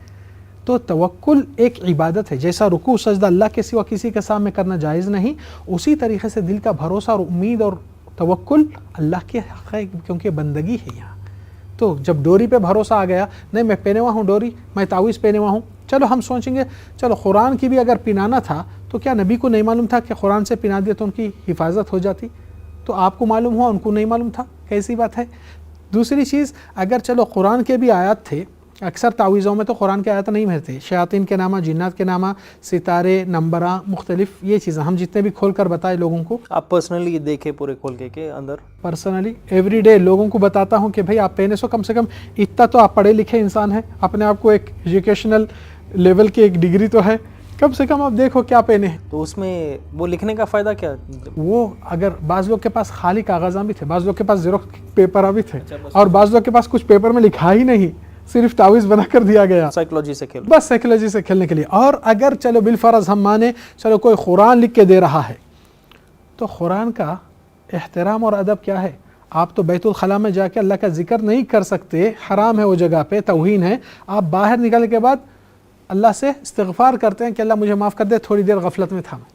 تو توکل ایک عبادت ہے، جیسا رکوع سجدہ اللہ کے سوا کسی کے سامنے کرنا جائز نہیں، اسی طریقے سے دل کا بھروسہ اور امید اور توکل اللہ کے حق ہے، کیونکہ بندگی ہے یہاں۔ تو جب ڈوری پہ بھروسہ آ گیا، نہیں میں پہنے ہوا ہوں ڈوری، میں تعویذ پہنے ہوا ہوں، چلو ہم سوچیں گے چلو قرآن کی بھی اگر پنانا تھا تو کیا نبی کو نہیں معلوم تھا کہ قرآن سے پنا دیا تو ان کی حفاظت ہو جاتی؟ تو آپ کو معلوم ہوا، ان کو نہیں معلوم تھا، کیسی بات ہے؟ دوسری چیز، اگر چلو قرآن کے بھی آیات تھے، اکثر تعویذوں میں تو قرآن کے آیات نہیں ملتے، شیاطین کے نامہ، جنات کے نامہ، ستارے، نمبراں، مختلف یہ چیزیں ہم جتنے بھی کھول کر بتائے لوگوں کو، آپ پرسنلی دیکھے پورے کھول کے اندر؟ پرسنلی ایوری ڈے لوگوں کو بتاتا ہوں کہ بھائی آپ پہنے سو کم سے کم اتنا تو آپ پڑھے لکھے انسان ہیں، اپنے آپ کو ایک ایجوکیشنل لیول کی ایک ڈگری تو ہے، کم سے کم آپ دیکھو کیا پہنے ہیں۔ تو اس میں وہ لکھنے کا فائدہ کیا؟ وہ اگر بعض لوگ کے پاس خالی کاغذاں بھی تھے، بعض لوگ کے پاس زیروکس پیپر بھی تھے، اور بعض لوگ کے پاس کچھ پیپر میں لکھا ہی نہیں، صرف تعویذ بنا کر دیا گیا، سائیکلوجی سے کھیل، بس سائیکلوجی سے کھیلنے کے لیے۔ اور اگر چلو بالفرض ہم مانے چلو کوئی قرآن لکھ کے دے رہا ہے، تو قرآن کا احترام اور ادب کیا ہے؟ آپ تو بیت الخلاء میں جا کے اللہ کا ذکر نہیں کر سکتے، حرام ہے وہ جگہ پہ، توہین ہے، آپ باہر نکلنے کے بعد اللہ سے استغفار کرتے ہیں کہ اللہ مجھے معاف کر دے، تھوڑی دیر غفلت میں تھا میں،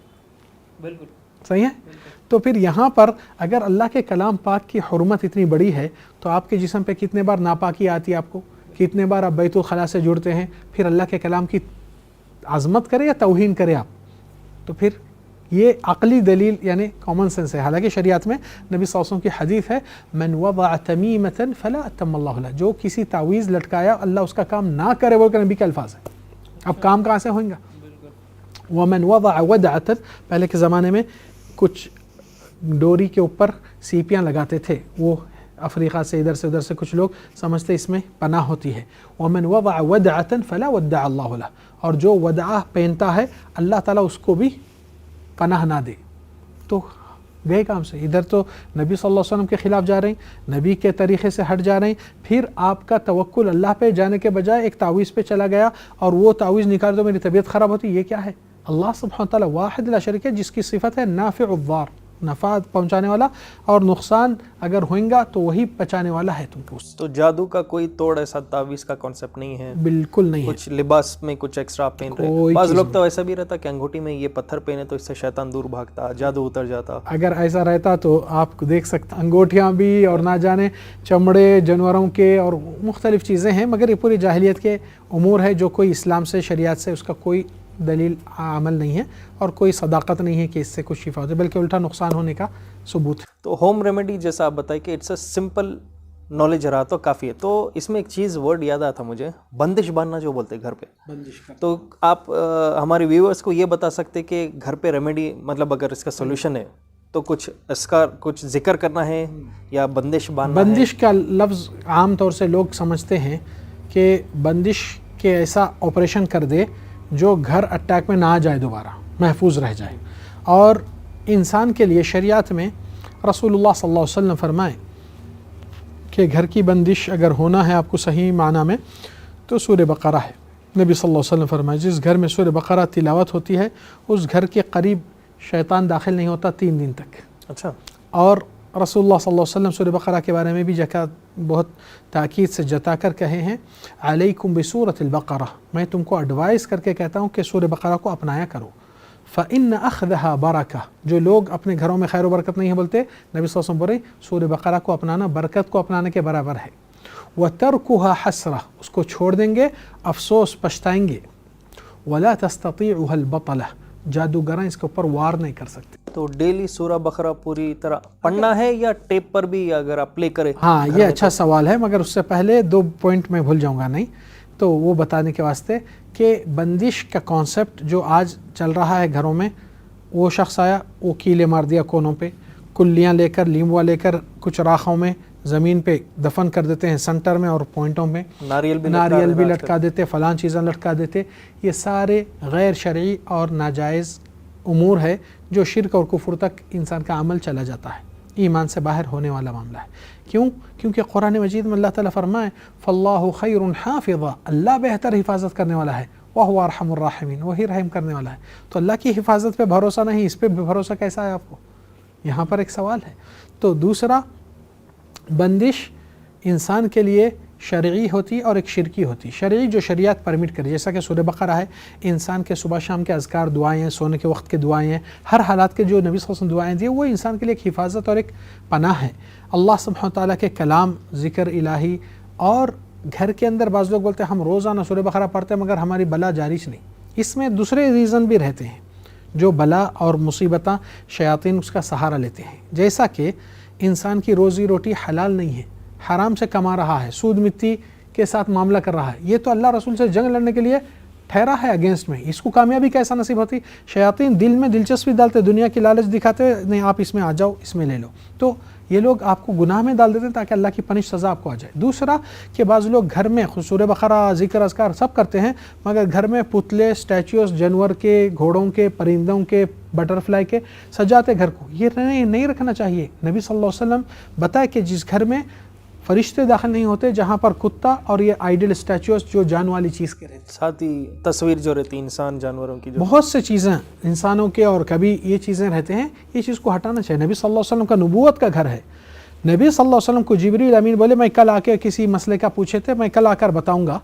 بالکل صحیح ہے۔ تو پھر یہاں پر اگر اللہ کے کلام پاک کی حرمت اتنی بڑی ہے تو آپ کے جسم پہ کتنے بار ناپاکی آتی ہے، آپ کو کتنے بار آپ بیت الخلاء سے جڑتے ہیں، پھر اللہ کے کلام کی عظمت کرے یا توہین کرے آپ، تو پھر یہ عقلی دلیل یعنی کامن سینس ہے۔ حالانکہ شریعت میں نبی صلی اللہ علیہ وسلم کی حدیث ہے، من وضع تمیمۃ فلا اتم اللہ لہ، جو کسی تعویذ لٹکایا اللہ اس کا کام نہ کرے، وہ نبی کے الفاظ ہیں۔ اب کام کہاں سے ہوئیں گا؟ ومن وضع ودعۃ، پہلے کے زمانے میں کچھ ڈوری کے اوپر سیپیاں لگاتے تھے، وہ افریقہ سے ادھر سے ادھر سے کچھ لوگ سمجھتے اس میں پناہ ہوتی ہے۔ ومن وضع ودعۃ فلا ودع اللہ لہ، اور جو ودعہ پہنتا ہے اللہ تعالیٰ اس کو بھی پناہ نہ دے، تو گئے کام سے۔ ادھر تو نبی صلی اللہ علیہ وسلم کے خلاف جا رہے ہیں، نبی کے طریقے سے ہٹ جا رہے ہیں، پھر آپ کا توکل اللہ پہ جانے کے بجائے ایک تعویذ پہ چلا گیا، اور وہ تعویذ نکال دو میری طبیعت خراب ہوتی، یہ کیا ہے؟ اللہ سبحانہ وتعالی واحد لا شریک ہے، جس کی صفت ہے نافع الضار، نفع پہنچانے والا، اور نقصان اگر ہوئیں گا تو وہی بچانے والا ہے تم کو۔ تو جادو کا کوئی توڑ ایسا تعویذ کا کانسیپٹ نہیں ہے؟ بالکل نہیں ہے۔ کچھ لباس میں کچھ ایکسٹرا پہن رہے، بعض لوگ تو ایسا بھی رہتا کہ انگوٹھی میں یہ پتھر پہنے تو اس سے شیطان دور بھاگتا، جادو اتر جاتا۔ اگر ایسا رہتا تو آپ دیکھ سکتے انگوٹھیاں بھی اور نہ جانے چمڑے جانوروں کے اور مختلف چیزیں ہیں، مگر یہ پوری جاہلیت کے امور ہے جو کوئی اسلام سے شریعت سے اس کا کوئی دلیل عمل نہیں ہے، اور کوئی صداقت نہیں ہے کہ اس سے کچھ شفا ہوتی ہے، بلکہ الٹا نقصان ہونے کا ثبوت ہے۔ تو ہوم ریمیڈی جیسا آپ بتائیں کہ اٹس اے سمپل نالج رہا تو کافی ہے۔ تو اس میں ایک چیز ورڈ یاد آیا تھا مجھے، بندش باندھنا جو بولتے ہیں گھر پہ، تو آپ ہمارے ویورز کو یہ بتا سکتے کہ گھر پہ ریمیڈی مطلب اگر اس کا سولوشن ہے تو کچھ اس کا کچھ ذکر کرنا ہے یا بندش باندھنا ہے؟ بندش کا لفظ عام طور سے لوگ سمجھتے ہیں کہ بندش کے ایسا آپریشن کر دے جو گھر اٹیک میں نہ آ جائے، دوبارہ محفوظ رہ جائے۔ اور انسان کے لیے شریعت میں رسول اللہ صلی اللہ علیہ وسلم فرمائے کہ گھر کی بندش اگر ہونا ہے آپ کو صحیح معنی میں تو سورہ بقرہ ہے۔ نبی صلی اللہ علیہ وسلم فرمائے جس گھر میں سورہ بقرہ تلاوت ہوتی ہے اس گھر کے قریب شیطان داخل نہیں ہوتا 3 دن تک۔ اچھا۔ اور رسول اللہ صلی اللہ علیہ وسلم سورہ بقرہ کے بارے میں بھی بہت تاکید سے جتا کر کہے ہیں، علیکم بسورۃ البقرہ، میں تم کو ایڈوائز کر کے کہتا ہوں کہ سورہ بقرہ کو اپنایا کرو، فإن أخذها برکہ، جو لوگ اپنے گھروں میں خیر و برکت نہیں ہے بولتے، نبی صلی اللہ علیہ وسلم بولے سورہ بقرہ کو اپنانا برکت کو اپنانے کے برابر ہے، وترکها حسرہ، اس کو چھوڑ دیں گے افسوس پچھتائیں گے، ولا تستطيعها البطلہ، جادوگراں اس کے اوپر وار نہیں کر سکتے۔ تو ڈیلی سورہ بقرہ پوری طرح پڑھنا ہے یا ٹیپ پر بھی اگر آپ پلے کریں؟ ہاں یہ اچھا سوال ہے، مگر اس سے پہلے 2 پوائنٹ میں بھول جاؤں گا نہیں، تو وہ بتانے کے واسطے کہ بندش کا کانسیپٹ جو آج چل رہا ہے گھروں میں، وہ شخص آیا وہ کیلے مار دیا کونوں پہ، کلیاں لے کر لیموا لے کر کچھ راکھوں میں زمین پہ دفن کر دیتے ہیں سنٹر میں اور پوائنٹوں میں، ناریل بھی لٹکا دیتے، فلان چیزیں لٹکا دیتے، یہ سارے غیر شرعی اور ناجائز امور ہے جو شرک اور کفر تک انسان کا عمل چلا جاتا ہے، ایمان سے باہر ہونے والا معاملہ ہے۔ کیوں؟ کیونکہ قرآن مجید میں اللہ تعالیٰ فرمائے فاللہ خیر حافظا، اللہ بہتر حفاظت کرنے والا ہے، وہو ارحم الراحمین، وہی رحم کرنے والا ہے۔ تو اللہ کی حفاظت پہ بھروسہ نہیں، اس پہ بھروسہ کیسا ہے آپ کو؟ یہاں پر ایک سوال ہے۔ تو دوسرا، بندش انسان کے لیے شرعی ہوتی اور ایک شرکی ہوتی۔ شرعی جو شریعت پرمٹ کرے، جیسا کہ سورہ بقرہ ہے، انسان کے صبح شام کے اذکار، دعائیں ہیں، سونے کے وقت کے دعائیں ہیں، ہر حالات کے جو نبی صلی اللہ علیہ وسلم دعائیں دی وہ انسان کے لیے ایک حفاظت اور ایک پناہ ہے۔ اللہ سبحانہ تعالیٰ کے کلام، ذکر الہی، اور گھر کے اندر بعض لوگ بولتے ہیں ہم روزانہ سورہ بقرہ پڑھتے ہیں مگر ہماری بلا جاری نہیں، اس میں دوسرے ریزن بھی رہتے ہیں جو بلا اور مصیبتاں شیاطین اس کا سہارا لیتے ہیں، جیسا کہ انسان کی روزی روٹی حلال نہیں ہے، حرام سے کما رہا ہے، سود مٹی کے ساتھ معاملہ کر رہا ہے، یہ تو اللہ رسول سے جنگ لڑنے کے لیے ٹھہرا ہے اگینسٹ میں، اس کو کامیابی کیسا نصیب ہوتی؟ شیاطین دل میں دلچسپی ڈالتے، دنیا کی لالچ دکھاتے، نہیں آپ اس میں آ جاؤ، اس میں لے لو، تو یہ لوگ آپ کو گناہ میں ڈال دیتے ہیں تاکہ اللہ کی پنش سزا آپ کو آ جائے۔ دوسرا کہ بعض لوگ گھر میں سورہ بقرہ، ذکر اذکار سب کرتے ہیں مگر گھر میں پتلے، اسٹیچوز، جانور کے، گھوڑوں کے، پرندوں کے، بٹر فلائی کے سجاتے گھر کو، یہ نہیں رکھنا چاہیے۔ نبی صلی اللہ علیہ وسلم بتائے کہ جس گھر میں فرشتے داخل نہیں ہوتے جہاں پر کتا اور یہ آئیڈل اسٹیچوز جو جان والی چیز کے رہتے، ساتھ ہی تصویر جو رہتی انسان جانوروں کی، جو بہت سے چیزیں انسانوں کے اور کبھی یہ چیزیں رہتے ہیں، یہ چیز کو ہٹانا چاہیے۔ نبی صلی اللہ علیہ وسلم کا نبوت کا گھر ہے، نبی صلی اللہ علیہ وسلم کو جبریل امین بولے میں کل آ کے کسی مسئلے کا پوچھے تھے، میں کل آ کر بتاؤں گا،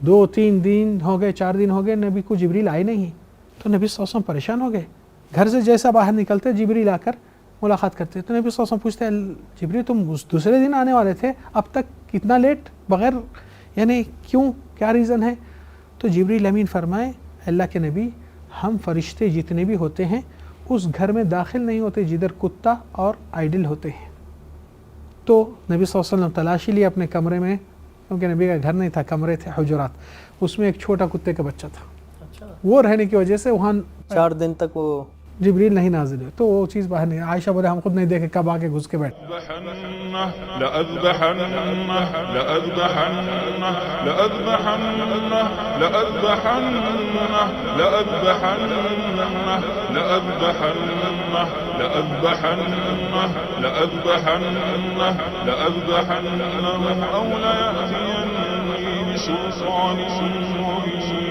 2-3 دن ہو گئے، 4 دن ہو گئے، نبی کو جبریل آئے نہیں، تو نبی صلی اللہ علیہ وسلم پریشان ہو گئے، گھر سے جیسا باہر نکلتے جبریل آ کر ملاقات کرتے، تو نبی صلی اللہ علیہ وسلم پوچھتے جبریل تم اس دوسرے دن آنے والے تھے، اب تک کتنا لیٹ، بغیر یعنی کیوں، کیا ریزن ہے؟ تو جبریل امین فرمائے اللہ کے نبی ہم فرشتے جتنے بھی ہوتے ہیں اس گھر میں داخل نہیں ہوتے جدھر کتا اور آئیڈل ہوتے ہیں۔ تو نبی صلی اللہ علیہ وسلم تلاشی لی اپنے کمرے میں، کیونکہ نبی کا گھر نہیں تھا، کمرے تھے، حجرات، اس میں ایک چھوٹا کتے کا بچہ تھا، وہ رہنے کی وجہ سے وہاں 4 دن تک وہ جبریل نہیں نازل ہوئے، تو وہ چیز باہر نہیں۔ عائشہ بولے ہم خود نہیں دیکھے کب آگے گھس کے بیٹھ۔ أو ليأتيني بسلطان مبين